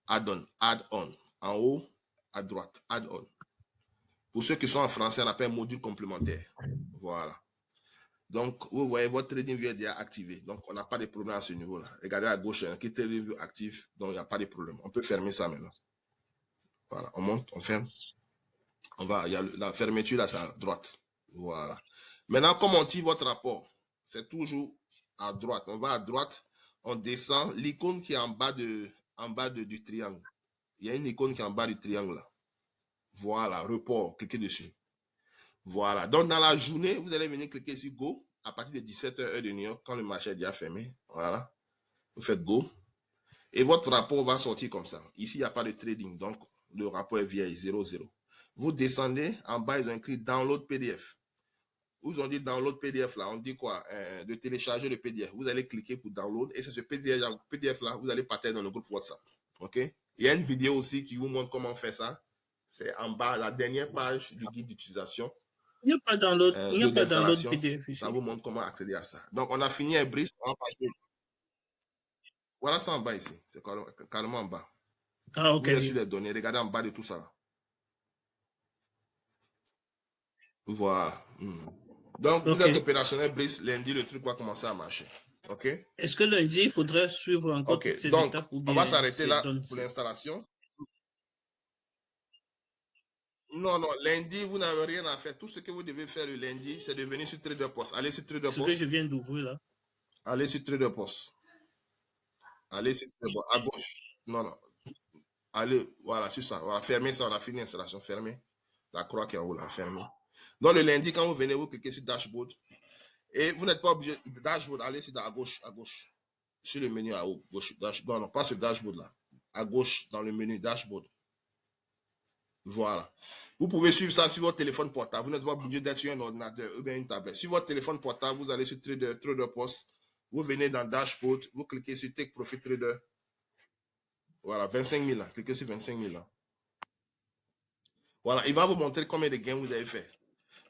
Add-on. Add-on. En haut, à droite. Add-on. Pour ceux qui sont en français, on appelle module complémentaire. Voilà. Donc, vous voyez, votre TradingView est déjà activé. Donc, on n'a pas de problème à ce niveau-là. Regardez à gauche, il y a un TradingView actif. Donc, il n'y a pas de problème. On peut fermer ça maintenant. Voilà. On monte, on ferme. On va, il y a la fermeture là, c'est à droite. Voilà. Maintenant, comme on tire votre rapport, c'est toujours à droite. On va à droite, on descend. L'icône qui est en bas du triangle. Il y a une icône qui est en bas du triangle là. Voilà, report, cliquez dessus. Voilà. Donc, dans la journée, vous allez venir cliquer sur Go à partir de 17h heure de New York, quand le marché est déjà fermé. Voilà. Vous faites Go. Et votre rapport va sortir comme ça. Ici, il n'y a pas de trading. Donc, le rapport est vieil, 0,0. Vous descendez, en bas, ils ont écrit Download PDF. Vous ont dit Download PDF là. On dit quoi? De télécharger le PDF. Vous allez cliquer pour Download. Et c'est ce PDF là, vous allez partager dans le groupe WhatsApp. OK? Il y a une vidéo aussi qui vous montre comment faire ça. C'est en bas, la dernière page du guide d'utilisation. Il n'y a pas dans l'autre PDF ici. Ça vous montre comment accéder à ça. Donc, on a fini un Brice. Voilà ça en bas ici. C'est carrément en bas. Ah, ok. Vous êtes sur les données. Regardez en bas de tout ça. Là. Voilà. Donc, vous êtes opérationnel Brice. Lundi, le truc va commencer à marcher. OK? Est-ce que lundi, il faudrait suivre encore toutes ces étapes ou bien on va s'arrêter là pour l'installation. Non, lundi, vous n'avez rien à faire. Tout ce que vous devez faire le lundi, c'est de venir sur TraderPost. Allez sur TraderPost. Ce que je viens d'ouvrir là. Allez sur TraderPost. Allez sur TraderPost. À gauche. Non. Allez, voilà, c'est ça. Voilà, fermez ça. On a fini l'installation. Fermez. La croix qui est en haut là, fermez. Donc, le lundi, quand vous venez, vous cliquez sur Dashboard. Et vous n'êtes pas obligé. Dashboard, allez sur à gauche. Sur le menu à haut, gauche. Dashboard. Non, pas ce dashboard là. À gauche, dans le menu Dashboard. Voilà. Vous pouvez suivre ça sur votre téléphone portable. Vous n'êtes pas obligé d'être sur un ordinateur ou bien une tablette. Sur votre téléphone portable, vous allez sur TraderPost. Vous venez dans Dashboard. Vous cliquez sur Take Profit Trader. Voilà, 25 000 là. Cliquez sur 25 000 là. Voilà, il va vous montrer combien de gains vous avez fait.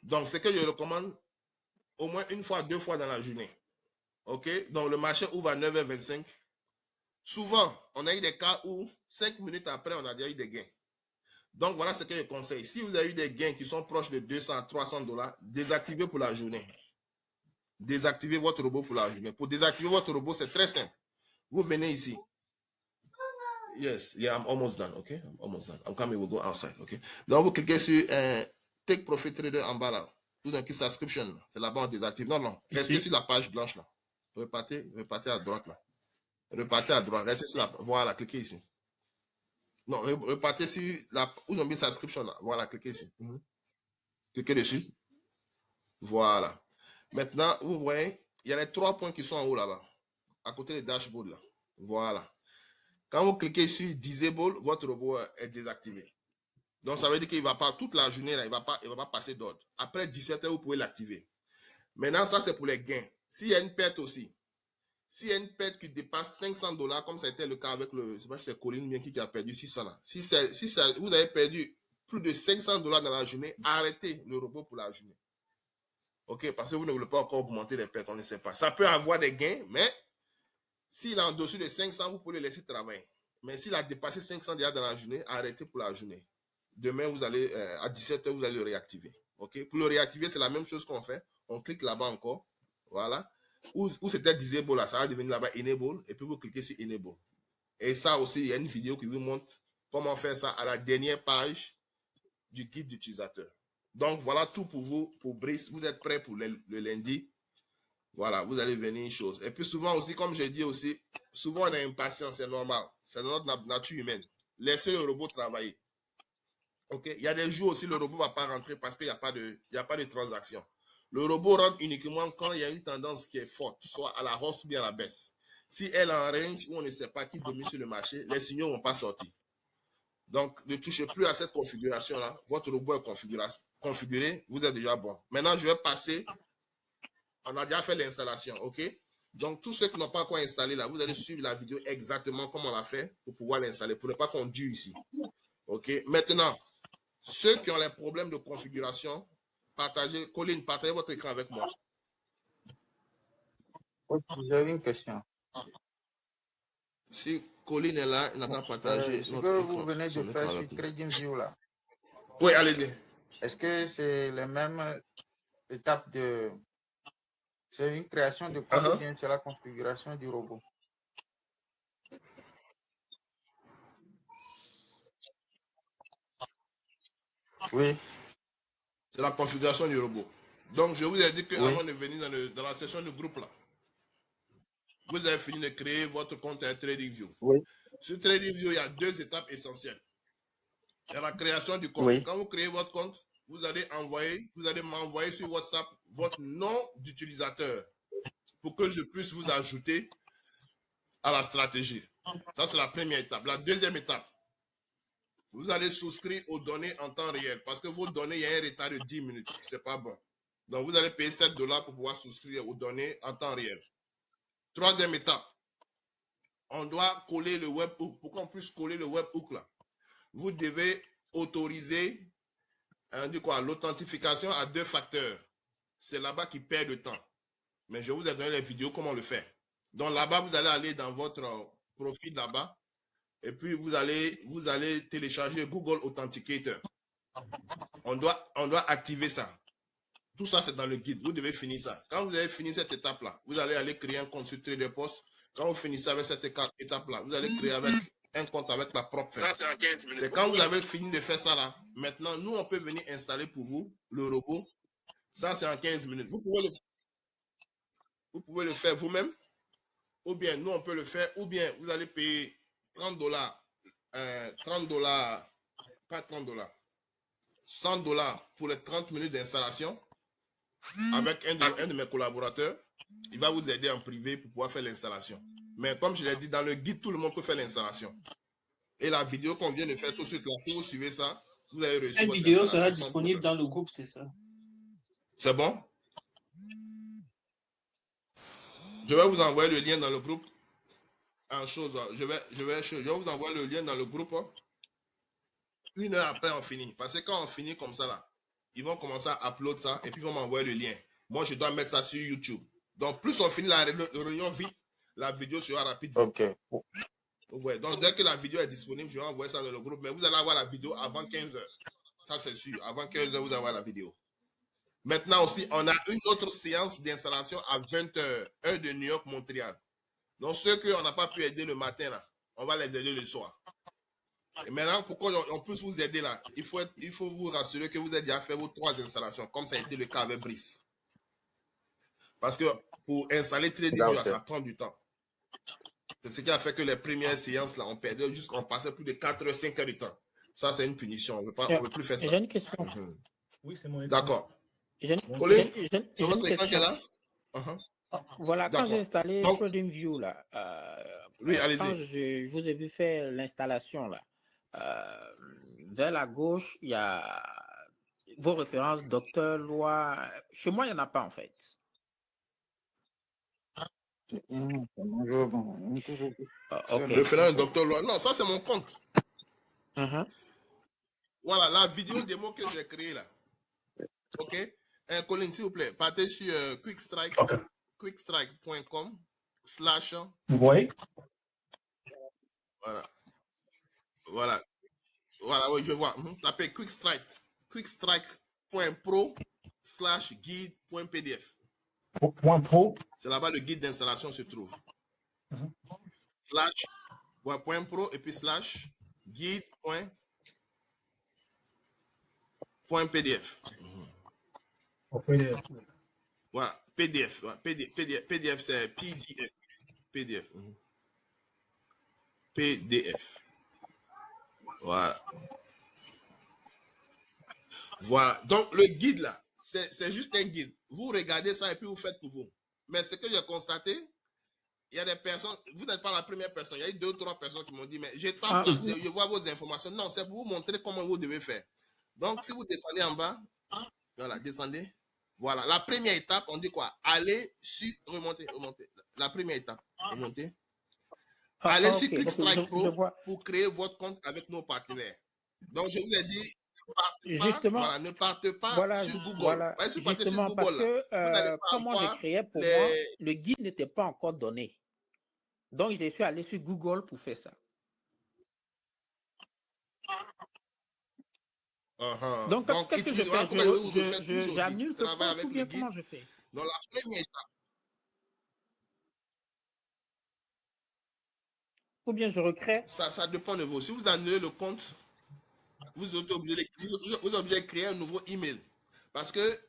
Donc, ce que je recommande, au moins une fois, 2 fois dans la journée. OK? Donc, le marché ouvre à 9h25. Souvent, on a eu des cas où 5 minutes après, on a déjà eu des gains. Donc, voilà ce que je conseille. Si vous avez eu des gains qui sont proches de 200 à 300 $, désactivez pour la journée. Désactivez votre robot pour la journée. Pour désactiver votre robot, c'est très simple. Vous venez ici. Yes, yeah, I'm almost done, okay? I'm almost done. I'm coming, we'll go outside, okay? Donc, vous cliquez sur Take Profit Trader en bas là. Vous avez une subscription. C'est là-bas, on désactive. Non. Restez sur la page blanche là. Repartez à droite là. Repartez à droite. Restez sur la. Voilà, cliquez ici. Non, repartez sur la. Vous avez mis subscription là. Voilà, cliquez ici. Cliquez dessus. Voilà. Maintenant, vous voyez, il y a les 3 points qui sont en haut là-bas. À côté du dashboard là. Voilà. Quand vous cliquez sur Disable, votre robot est désactivé. Donc, ça veut dire qu'il ne va pas, toute la journée, là, il ne va pas passer d'ordre. Après 17h, vous pouvez l'activer. Maintenant, ça, c'est pour les gains. S'il y a une perte aussi, s'il y a une perte qui dépasse 500 $, comme ça a été le cas avec le, je ne sais pas si c'est Colin bien qui a perdu 600 là. Si vous avez perdu plus de 500 $ dans la journée, arrêtez le robot pour la journée. OK, parce que vous ne voulez pas encore augmenter les pertes, on ne sait pas. Ça peut avoir des gains, mais s'il est en dessous de 500, vous pouvez le laisser travailler. Mais s'il a dépassé 500 $ dans la journée, arrêtez pour la journée. Demain, vous allez, à 17h, vous allez le réactiver. OK? Pour le réactiver, c'est la même chose qu'on fait. On clique là-bas encore. Voilà. Où c'était disable, là, ça va devenir là-bas enable. Et puis, vous cliquez sur enable. Et ça aussi, il y a une vidéo qui vous montre comment faire ça à la dernière page du guide d'utilisateur. Donc, voilà tout pour vous, pour Brice. Vous êtes prêts pour le lundi. Voilà, vous allez venir une chose. Et puis souvent aussi, comme je dis aussi, souvent on a impatient, c'est normal. C'est notre nature humaine. Laissez le robot travailler. OK? Il y a des jours aussi, le robot ne va pas rentrer parce qu'il n'y a pas de transaction. Le robot rentre uniquement quand il y a une tendance qui est forte, soit à la hausse ou bien à la baisse. Si elle est en range où on ne sait pas qui domine sur le marché, les signaux ne vont pas sortir. Donc, ne touchez plus à cette configuration-là. Votre robot est configuré, vous êtes déjà bon. Maintenant, je vais passer. On a déjà fait l'installation, OK? Donc, tous ceux qui n'ont pas encore installé là, vous allez suivre la vidéo exactement comme on l'a fait pour pouvoir l'installer, pour ne pas qu'on dure ici. OK? Maintenant, ceux qui ont les problèmes de configuration, partagez, Colline, partagez votre écran avec moi. J'avais une question. Si Colline est là, il n'a qu'à partager Ce notre que écran, vous venez de son faire écran sur avec nous. TradingView là, Oui, allez-y. est-ce que c'est les mêmes étapes de... C'est une création de compte ou bien c'est la configuration du robot? Oui. C'est la configuration du robot. Donc, je vous ai dit qu'avant Oui. de venir dans la session du groupe là, vous avez fini de créer votre compte à TradingView. Oui. Sur TradingView, il y a deux étapes essentielles. Il y a la création du compte. Oui. Quand vous créez votre compte, vous allez m'envoyer sur WhatsApp votre nom d'utilisateur pour que je puisse vous ajouter à la stratégie. Ça, c'est la première étape. La deuxième étape, vous allez souscrire aux données en temps réel parce que vos données, il y a un retard de 10 minutes. Ce n'est pas bon. Donc, vous allez payer 7 $ pour pouvoir souscrire aux données en temps réel. Troisième étape, on doit coller le webhook. Pour qu'on puisse coller le webhook là, vous devez autoriser l'authentification à 2 facteurs. C'est là-bas qui perd de temps. Mais je vous ai donné les vidéos comment on le fait. Donc là-bas, vous allez aller dans votre profil là-bas et puis vous allez télécharger Google Authenticator. On doit activer ça. Tout ça, c'est dans le guide. Vous devez finir ça. Quand vous avez fini cette étape-là, vous allez aller créer un compte sur TraderPost. Quand vous finissez avec cette étape-là, vous allez créer avec un compte avec la propre. Ça, c'est en 15 minutes. C'est quand vous avez fini de faire ça là. Maintenant, nous, on peut venir installer pour vous le robot. Ça, c'est en 15 minutes. Vous pouvez le faire vous-même. Ou bien, nous, on peut le faire. Ou bien, vous allez payer 30 $. 30 $, pas 30 $. 100 $ pour les 30 minutes d'installation. Avec un de mes collaborateurs, il va vous aider en privé pour pouvoir faire l'installation. Mais comme je l'ai dit, dans le guide, tout le monde peut faire l'installation. Et la vidéo qu'on vient de faire tout de suite, là, si vous suivez ça, vous allez réussir. Cette vidéo sera disponible dans le groupe, c'est ça? C'est bon? Je vais vous envoyer le lien dans le groupe. Je vais vous envoyer le lien dans le groupe. 1 heure après, on finit. Parce que quand on finit comme ça, là, ils vont commencer à upload ça et puis ils vont m'envoyer le lien. Moi, je dois mettre ça sur YouTube. Donc, plus on finit la réunion vite, la vidéo sera rapide. OK. Ouais, donc, dès que la vidéo est disponible, je vais envoyer ça dans le groupe. Mais vous allez avoir la vidéo avant 15 h. Ça, c'est sûr. Avant 15 h, vous allez avoir la vidéo. Maintenant aussi, on a une autre séance d'installation à 20 h, heure de New York, Montréal. Donc, ceux qu'on n'a pas pu aider le matin, là, on va les aider le soir. Et maintenant, pourquoi on peut vous aider là? Il faut vous rassurer que vous avez déjà fait vos 3 installations, comme ça a été le cas avec Brice. Parce que pour installer TradingView, ça prend du temps. C'est ce qui a fait que les premières séances, là, on perdait jusqu'on passait plus de 4 h, 5 h de temps. Ça, c'est une punition. On ne veut plus faire ça. J'ai une question. Oui, c'est mon D'accord. J'ai c'est votre écran qui est là? Voilà, quand j'ai installé TradingView, là, oui, quand je vous ai vu faire l'installation, là, vers la gauche, il y a vos références, docteur, loi. Chez moi, il n'y en a pas, en fait. Référence docteur loi. Non, ça, c'est mon compte. Voilà, la vidéo démo que j'ai créée, là. OK? Colin, s'il vous plaît, partez sur Quickstrike. Okay. Quickstrike.com/ Vous voyez? Voilà, oui, je vois. Tapez quickstrike.pro/guide.pdf. .pro. C'est là-bas le guide d'installation se trouve. /.pro et puis /guide.pdf. PDF. Voilà, PDF. PDF, c'est PDF. PDF. PDF. Voilà. Voilà. Donc, le guide, là, c'est juste un guide. Vous regardez ça et puis vous faites pour vous. Mais ce que j'ai constaté, il y a des personnes, vous n'êtes pas la première personne, il y a eu 2 ou 3 personnes qui m'ont dit, mais je tape là, je vois vos informations. Non, c'est pour vous montrer comment vous devez faire. Donc, si vous descendez en bas, voilà, descendez. Voilà, la première étape, on dit quoi? Allez sur, remonter. La première étape, remonter. Allez sur QuickStrike Pro pour créer votre compte avec nos partenaires. Donc, je vous ai dit, ne partez pas sur Google. Voilà, justement, sur Google, parce que comme moi j'ai créé, pour moi, le guide n'était pas encore donné. Donc, je suis allé sur Google pour faire ça. Donc, qu'est-ce que je fais? J'annule ce compte ou bien comment je fais? Dans la première étape. Ou bien je recrée? Ça dépend de vous. Si vous annulez le compte, vous êtes obligé de créer un nouveau email. Parce que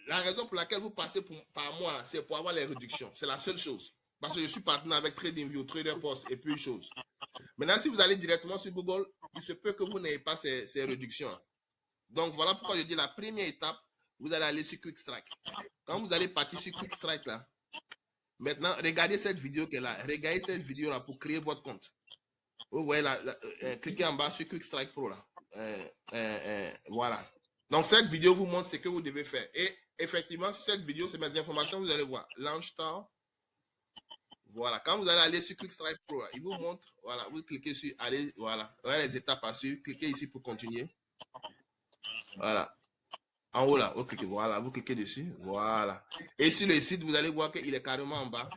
la raison pour laquelle vous passez par moi, c'est pour avoir les réductions. C'est la seule chose. Parce que je suis partenaire avec TradingView, TraderPost et puis chose. Maintenant, si vous allez directement sur Google, il se peut que vous n'ayez pas ces réductions. Donc, voilà pourquoi je dis la première étape, vous allez aller sur QuickStrike. Quand vous allez partir sur QuickStrike là, maintenant, regardez cette vidéo qui est là. Regardez cette vidéo là pour créer votre compte. Vous voyez là, cliquez en bas sur QuickStrike Pro là. Voilà. Donc, cette vidéo vous montre ce que vous devez faire. Et effectivement, sur cette vidéo, c'est mes informations, vous allez voir. Launch Star. Voilà. Quand vous allez aller sur QuickStrike Pro, là, il vous montre, voilà, vous cliquez sur, allez, voilà. Voilà les étapes à suivre. Cliquez ici pour continuer. Voilà. En haut là, vous cliquez, voilà, vous cliquez dessus. Voilà. Et sur le site, vous allez voir qu'il est carrément en bas.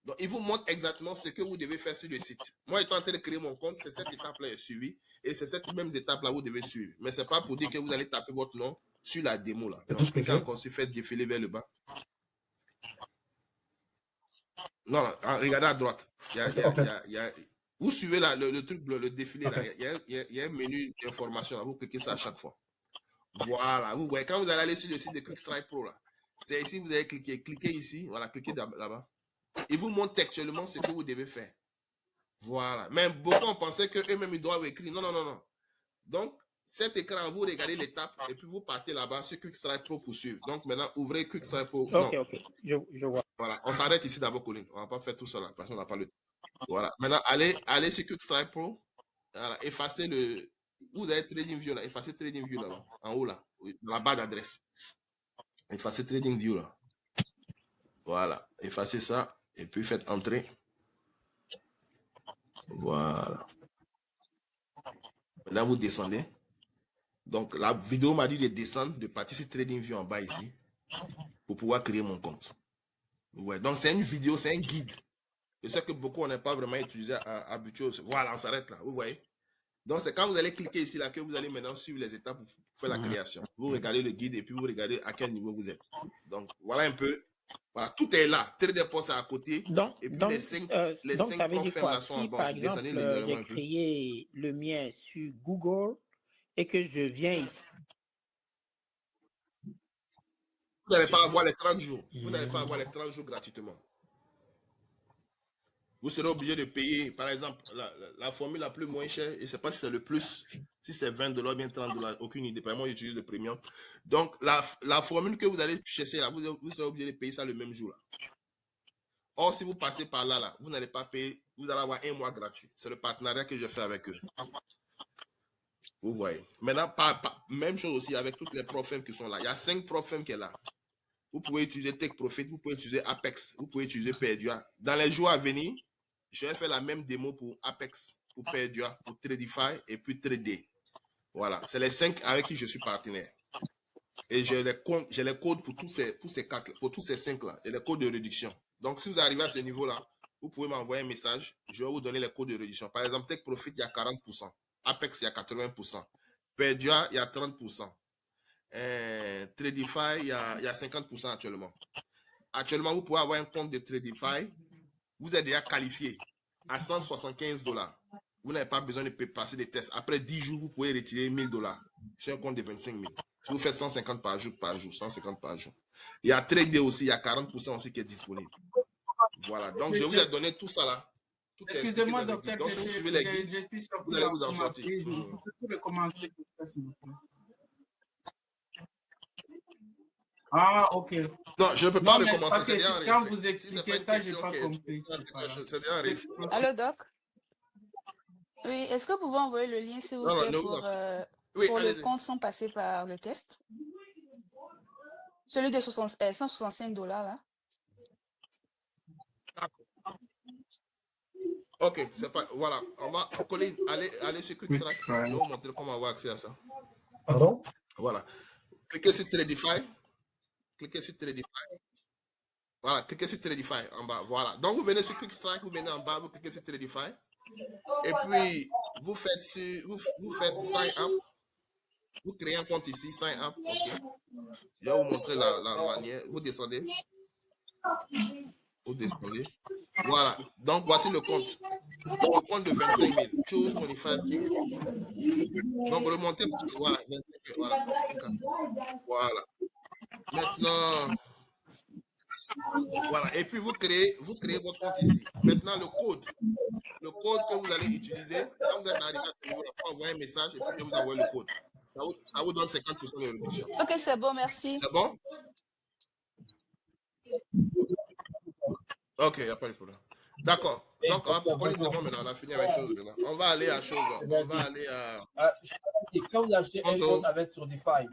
Donc, il vous montre exactement ce que vous devez faire sur le site. Moi, étant en train de créer mon compte, c'est cette étape-là est suivie. Et c'est cette même étape-là que vous devez suivre. Mais ce n'est pas pour dire que vous allez taper votre nom sur la démo là. Donc, cliquez encore sur faites défiler vers le bas. Non, regardez à droite. Vous suivez là, le truc bleu, le défilé là. Il y a un menu d'information là. Vous cliquez ça à chaque fois. Voilà. Vous voyez, quand vous allez aller sur le site de QuickStrike Pro là, c'est ici, vous allez cliquer. Cliquez ici. Voilà, cliquez là-bas. Il vous montre textuellement ce que vous devez faire. Voilà. Mais beaucoup ont pensé qu'eux-mêmes, ils doivent écrire. Non. Donc, cet écran, vous regardez l'étape et puis vous partez là-bas sur QuickStrike Pro pour suivre. Donc, maintenant, ouvrez QuickStrike Pro. Ok. Je vois. Voilà. On s'arrête ici d'abord, Colin. On ne va pas faire tout ça là parce qu'on n'a pas le temps. Voilà. Maintenant, allez sur QuickStrike Pro. Voilà. Effacez le... Vous avez TradingView là. Effacez TradingView là-bas. En haut là. Dans la barre d'adresse. Effacez TradingView là. Voilà. Effacez ça. Et puis faites entrer. Voilà. Là, vous descendez. Donc, la vidéo m'a dit de descendre, de partir sur TradingView en bas ici, pour pouvoir créer mon compte. Ouais. Donc, c'est une vidéo, c'est un guide. Je sais que beaucoup n'ont pas vraiment utilisé habitué. Voilà, on s'arrête là. Vous voyez. Donc, c'est quand vous allez cliquer ici, là, que vous allez maintenant suivre les étapes pour faire la création. Vous regardez le guide et puis vous regardez à quel niveau vous êtes. Donc, voilà un peu. Voilà, tout est là. TraderPost à côté. Donc, et puis donc, les cinq ça veut dire quoi? sont en Si, bas. par exemple, j'ai créé le mien sur Google et que je viens ici. Vous n'allez pas avoir les 30 jours. Vous n'allez pas avoir les 30 jours gratuitement. Vous serez obligé de payer, par exemple, la formule la plus moins chère. Je ne sais pas si c'est le plus, si c'est $20, bien $30, aucune idée. Moi, j'utilise le premium. Donc, la formule que vous allez chercher là, vous serez obligé de payer ça le même jour là. Or, si vous passez par là, vous n'allez pas payer, vous allez avoir 1 mois gratuit. C'est le partenariat que je fais avec eux. Vous voyez. Maintenant, même chose aussi avec toutes les prop firms qui sont là. Il y a 5 prop firms qui sont là. Vous pouvez utiliser Take Profit, vous pouvez utiliser Apex, vous pouvez utiliser Perdua. Dans les jours à venir, je vais faire la même démo pour Apex, pour Perdua, pour Tradify et puis Trader. Voilà, c'est les 5 avec qui je suis partenaire. Et j'ai les codes pour tous ces 4, pour tous ces 5-là. J'ai les codes de réduction. Donc, si vous arrivez à ce niveau-là, vous pouvez m'envoyer un message. Je vais vous donner les codes de réduction. Par exemple, Take Profit, il y a 40%. Apex, il y a 80%. Perdua, il y a 30%. Tradify, il y a 50% actuellement. Actuellement, vous pouvez avoir un compte de Tradify. Vous êtes déjà qualifié à $175. Vous n'avez pas besoin de passer des tests. Après 10 jours, vous pouvez retirer $1000 sur un compte de 25 000. Si vous faites 150 par jour, 150 par jour. Il y a Trader aussi, il y a 40% aussi qui est disponible. Voilà. Donc, je vous ai donné tout ça là. Excusez-moi, docteur, donc, si vous suivez les guides, je suis sorti vous allez vous en sortir. Je peux tout recommencer pour ça, s'il vous plaît. Ah, ok. Non, je ne peux pas recommencer. C'est déjà quand vous expliquez ça, je n'ai pas compris. C'est déjà enregistré. Allô, Doc? Oui, est-ce que vous pouvez envoyer le lien, s'il vous plaît, pour le compte sans passer par le test? Celui de 165 $, là. Ok, c'est pas. Voilà. On va. Colline, allez sur QuickStrike. Je vais vous montrer comment avoir accès à ça. Pardon? Voilà. Cliquez sur Threadify. Cliquez sur Threadify. Voilà, cliquez sur Threadify en bas. Voilà. Donc, vous venez sur QuickStrike, vous venez en bas, vous cliquez sur Threadify. Et puis, vous faites Sign Up. Vous créez un compte ici, Sign Up. Ok. Je vais vous montrer la manière. Vous descendez. Vous descendez. Voilà. Donc, voici le compte. Le compte de 25 000. Choose 25 000. Donc, remontez. Voilà. 25 000. Voilà. Voilà. Maintenant, voilà. Et puis, vous créez votre compte ici. Maintenant, le code que vous allez utiliser, quand vous êtes arrivé à ce niveau-là, vous envoyez un message et puis je vous envoie le code. Ça vous donne 50% de réduction. Ok, c'est bon, merci. C'est bon? Ok, il n'y a pas de problème. D'accord. Donc, c'est bon maintenant, on a fini avec chose maintenant. On va aller à chose. On va aller à. Quand vous achetez un compte avec Threadify,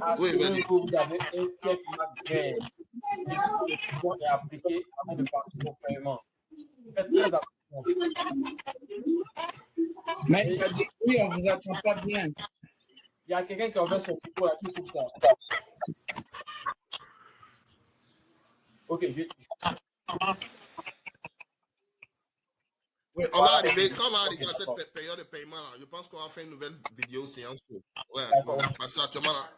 assurez que vous avez un checkmark vert. Le compte est appliqué avant de passer au paiement. Faites très attention. Mais oui, on ne vous attend pas bien. Il y a quelqu'un qui a ouvert son micro là, qui coupe ça. Ok, Oui, on va arriver, quand on va arriver à cette période de paiement là, je pense qu'on va faire une nouvelle vidéo séance. Ouais, parce qu'actuellement là,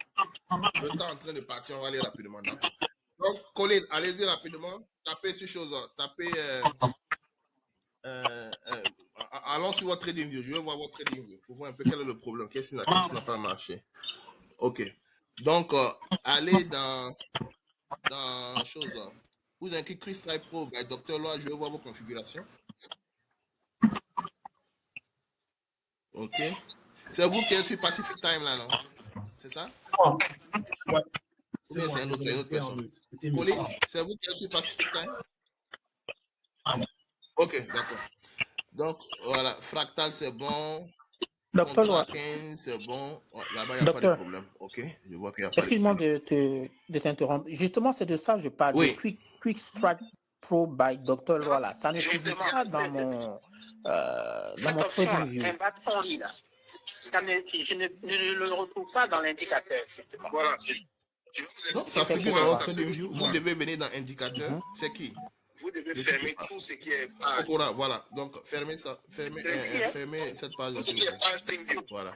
le temps est en train de partir, on va aller rapidement. D'accord. Donc, Colin, allez-y rapidement, tapez sur chose, tapez. Allons sur votre TradingView. Je vais voir votre TradingView pour voir un peu quel est le problème, qu'est-ce qui n'a pas marché. Ok. Donc, allez dans chose. Vous avez écrit QuickStrike Pro by Dr. Loa, je vais voir vos configurations. Ok. C'est vous qui êtes sur Pacific Time là, non? C'est ça? Ouais. C'est un autre personne. Pauline, c'est vous qui êtes sur Pacific Time? Ok, d'accord. Donc, voilà, Fractal, c'est bon. Docteur Loa. 15, c'est bon. Oh, là-bas, il n'y a pas de problème. Ok, je vois qu'il n'y a pas de problème. Excuse-moi de t'interrompre. Justement, c'est de ça que je parle. Oui. De QuickStrike Pro by Dr. Loa là. Ça ne suffit pas dans mon TradingView. Je ne le retrouve pas dans l'indicateur, justement. Voilà. Non, ça figure dans votre TradingView. Vous devez venir dans indicateur. C'est qui? Vous devez fermer tout ce qui est page. Voilà. Donc, fermez ça. Fermez cette page. Tout ce qui est page TradingView. Voilà.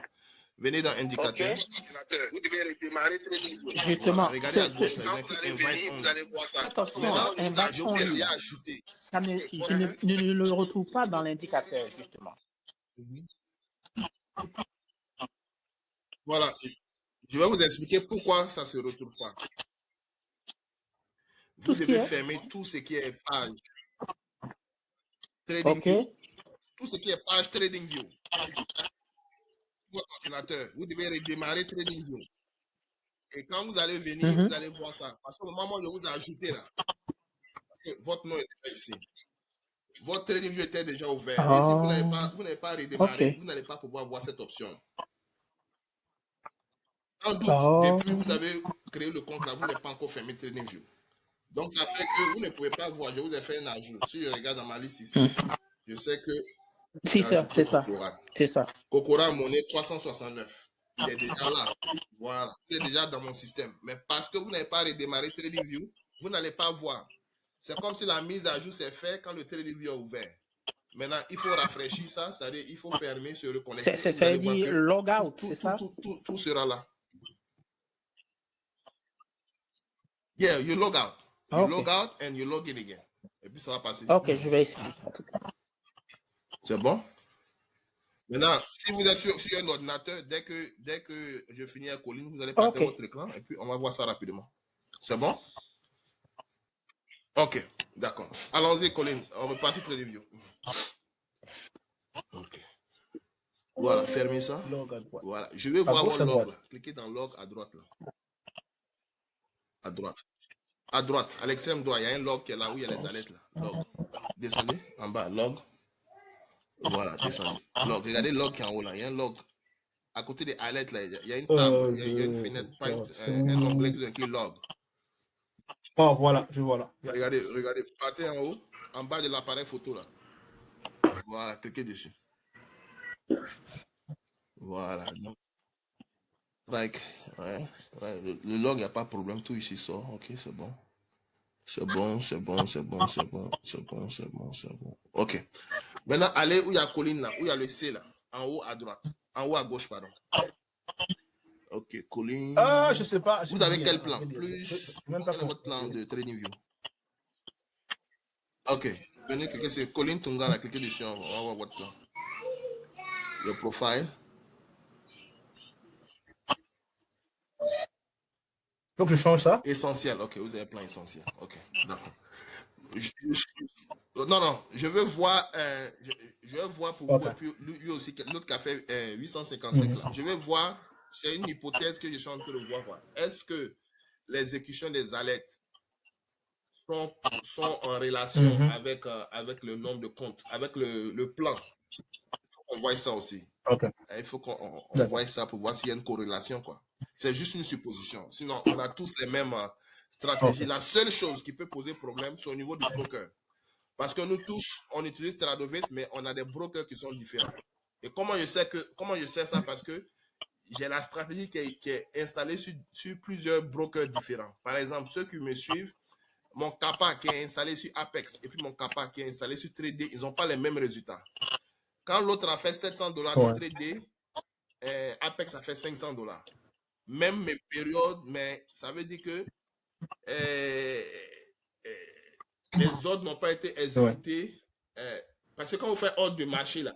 Venez dans indicateur. Okay. Vous devez redémarrer TradingView. Justement. Voilà. Regardez à gauche. Quand vous allez venir, vous allez voir ça. Attention, je vous ai ajouté. Je ne le retrouve pas dans l'indicateur, justement. Voilà. Je vais vous expliquer pourquoi ça ne se retrouve pas. Vous devez fermer tout ce qui est page TradingView. Tout ce qui est page TradingView. Votre ordinateur, vous devez redémarrer TradingView. Et quand vous allez venir, vous allez voir ça. Parce qu'au moment où je vous ai ajouté là, votre nom est déjà ici. Votre TradingView était déjà ouvert. Et si vous n'avez pas redémarré, vous n'allez pas pouvoir voir cette option. Sans doute, depuis que vous avez créé le compte là, vous n'avez pas encore fermé TradingView. Donc, ça fait que vous ne pouvez pas voir. Je vous ai fait un ajout. Si je regarde dans ma liste ici, je sais que c'est ça. Kokora monnaie 369. Il est déjà là. Voilà. Il est déjà dans mon système. Mais parce que vous n'avez pas redémarré TradingView, vous n'allez pas voir. C'est comme si la mise à jour s'est faite quand le TradingView est ouvert. Maintenant, il faut rafraîchir ça. C'est-à-dire, il faut fermer, se reconnecter. C'est-à-dire log out, c'est ça? Tout sera là. Yeah, you log out. You log out and you log in again. Et puis ça va passer. Ok, je vais essayer. C'est bon? Maintenant, si vous êtes sur un ordinateur, dès que je finis avec Colline, vous allez partager votre écran et puis on va voir ça rapidement. C'est bon? Ok, d'accord. Allons-y, Colline. On repasse sur TradingView. Ok. Voilà, fermez ça. Voilà. Je vais voir mon log. Cliquez dans log à droite là. À droite. À droite, à l'extrême droit, il y a un log qui est là où il y a les alettes. Là. Log. Descendez. En bas, log. Voilà, descendez. Log. Regardez log qui est en haut là. Il y a un log. À côté des alettes, là, il y a une table, il y a une fenêtre, un onglet qui est écrit log. Oh, voilà, je vois là. Regardez, partez en haut, en bas de l'appareil photo là. Voilà, cliquez dessus. Voilà. Like, ouais, le log, il n'y a pas de problème, tout ici sort. Ok, c'est bon. C'est bon. Ok. Maintenant, allez où il y a colline là, où il y a le C là, en haut à droite, en haut à gauche, pardon. Ok, colline. Ah, je sais pas. Vous avez quel plan? Plus, quel est votre plan de TradingView? Ok, venez cliquer sur Colline Tungala, cliquez dessus, on va voir votre plan. Your profile. Donc je change ça? Essentiel, ok, vous avez un plan essentiel. Ok, d'accord. Non, je veux voir, je veux voir pour vous, et puis lui aussi, l'autre qui a fait 855 là. Je veux voir, c'est une hypothèse que je suis en train de voir. Est-ce que l'exécution des alertes sont en relation avec le nombre de comptes, avec le plan? On voit ça aussi. Il faut qu'on voit ça pour voir s'il y a une corrélation, quoi. C'est juste une supposition. Sinon, on a tous les mêmes stratégies. La seule chose qui peut poser problème, c'est au niveau du broker. Parce que nous tous, on utilise Tradovet, mais on a des brokers qui sont différents. Et comment je sais ça? Parce que j'ai la stratégie qui est installée sur plusieurs brokers différents. Par exemple, ceux qui me suivent, mon CAPA qui est installé sur Apex et puis mon CAPA qui est installé sur TradeD, ils n'ont pas les mêmes résultats. Quand l'autre a fait $700 sur TradeD, Apex a fait $500. Même mes périodes, mais ça veut dire que les ordres n'ont pas été exécutés. Parce que quand vous faites ordre de marché, là,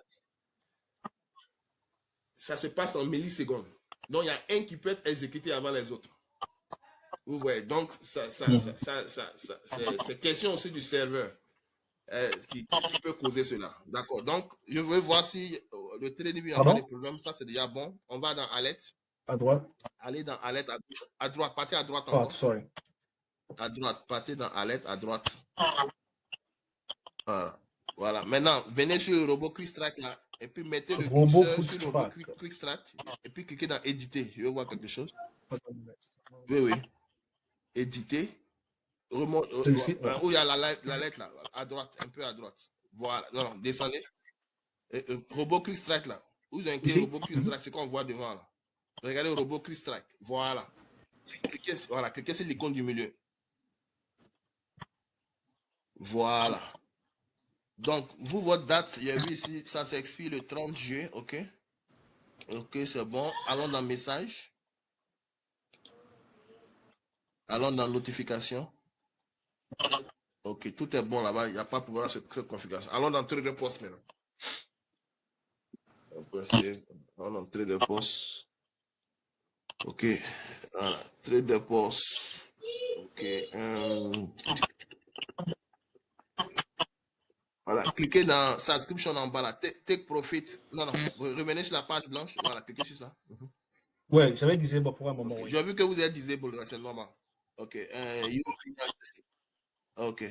ça se passe en millisecondes. Donc, il y a un qui peut être exécuté avant les autres. Vous voyez, donc, c'est question aussi du serveur qui peut causer cela. D'accord. Donc, je veux voir si le TradingView n'a pas de problème. Ça, c'est déjà bon. On va dans Alert. À droite. Allez dans Alert à droite. Partez à droite encore. Oh, sorry. À droite. Partez dans Alert à droite. Voilà. Maintenant, venez sur le robot QuickStrat là. Et puis mettez le curseur sur le robot QuickStrat. Et puis cliquez dans Éditer. Je vais voir quelque chose. Oui. Éditer. Remonte, où il y a la lettre là. À droite. Un peu à droite. Voilà. Non, descendez. Robot QuickStrat là. Vous avez un robot QuickStrat. C'est qu'on voit devant là. Regardez le robot QuickStrat. Voilà. Cliquez sur l'icône du milieu. Voilà. Donc, vous, votre date, il y a vu ici, ça s'expire le 30 juillet, ok? Ok, c'est bon. Allons dans message. Allons dans notification. Ok, tout est bon là-bas, il n'y a pas de problème avec cette configuration. Allons dans Trader Post maintenant. Allons dans Trader Post. Ok, voilà, Trader Post. Ok. Voilà, cliquez dans subscription en bas là. Take profit. Non, revenez sur la page blanche. Voilà, cliquez sur ça. Ouais, j'avais disable pour un moment. Okay. J'ai vu que vous êtes disable, c'est normal. Ok. Ok.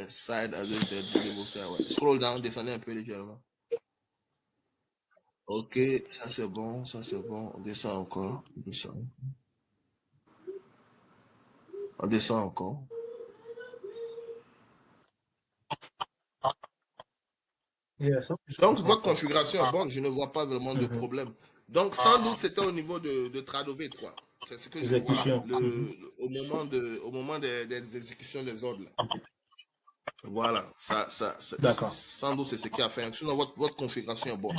Side disable. Scroll down, descendez un peu légèrement. Ok, ça c'est bon, On descend encore. On descend encore. Donc, votre configuration est bonne, je ne vois pas vraiment de problème. Donc, sans doute, c'était au niveau de Tradovet, quoi. C'est ce que je vois au moment des exécutions des ordres. Là. Voilà, sans doute, c'est ce qui a fait. Sinon, votre configuration est bonne.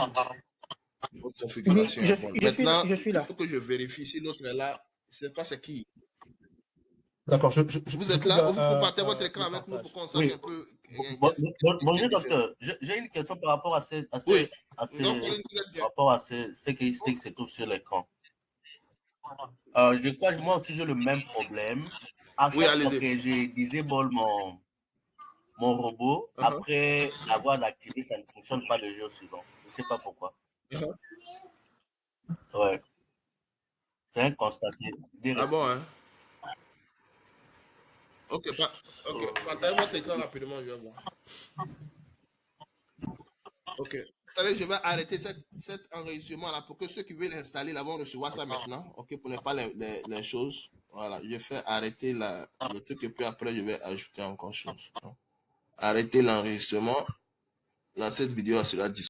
Votre configuration est bonne. Maintenant, il faut que je vérifie si l'autre est là. Je ne sais pas c'est qui. D'accord, vous êtes là, vous partez votre écran avec nous pour qu'on sache un peu. Bonjour docteur, j'ai une question par rapport à ce qui se trouve sur l'écran. Je crois que moi aussi j'ai le même problème. À chaque fois que j'ai disable mon robot, après l'avoir activé, ça ne fonctionne pas le jour suivant. Je ne sais pas pourquoi. Ouais. C'est un constat. Ah bon, hein? Ok, partagez votre écran rapidement, je vais voir. Ok. Attendez, je vais arrêter cet enregistrement-là pour que ceux qui veulent l'installer là vont recevoir ça maintenant. Ok, pour ne pas les choses. Voilà, je fais arrêter le truc et puis après, je vais ajouter encore chose. Arrêter l'enregistrement. Dans cette vidéo, cela dit.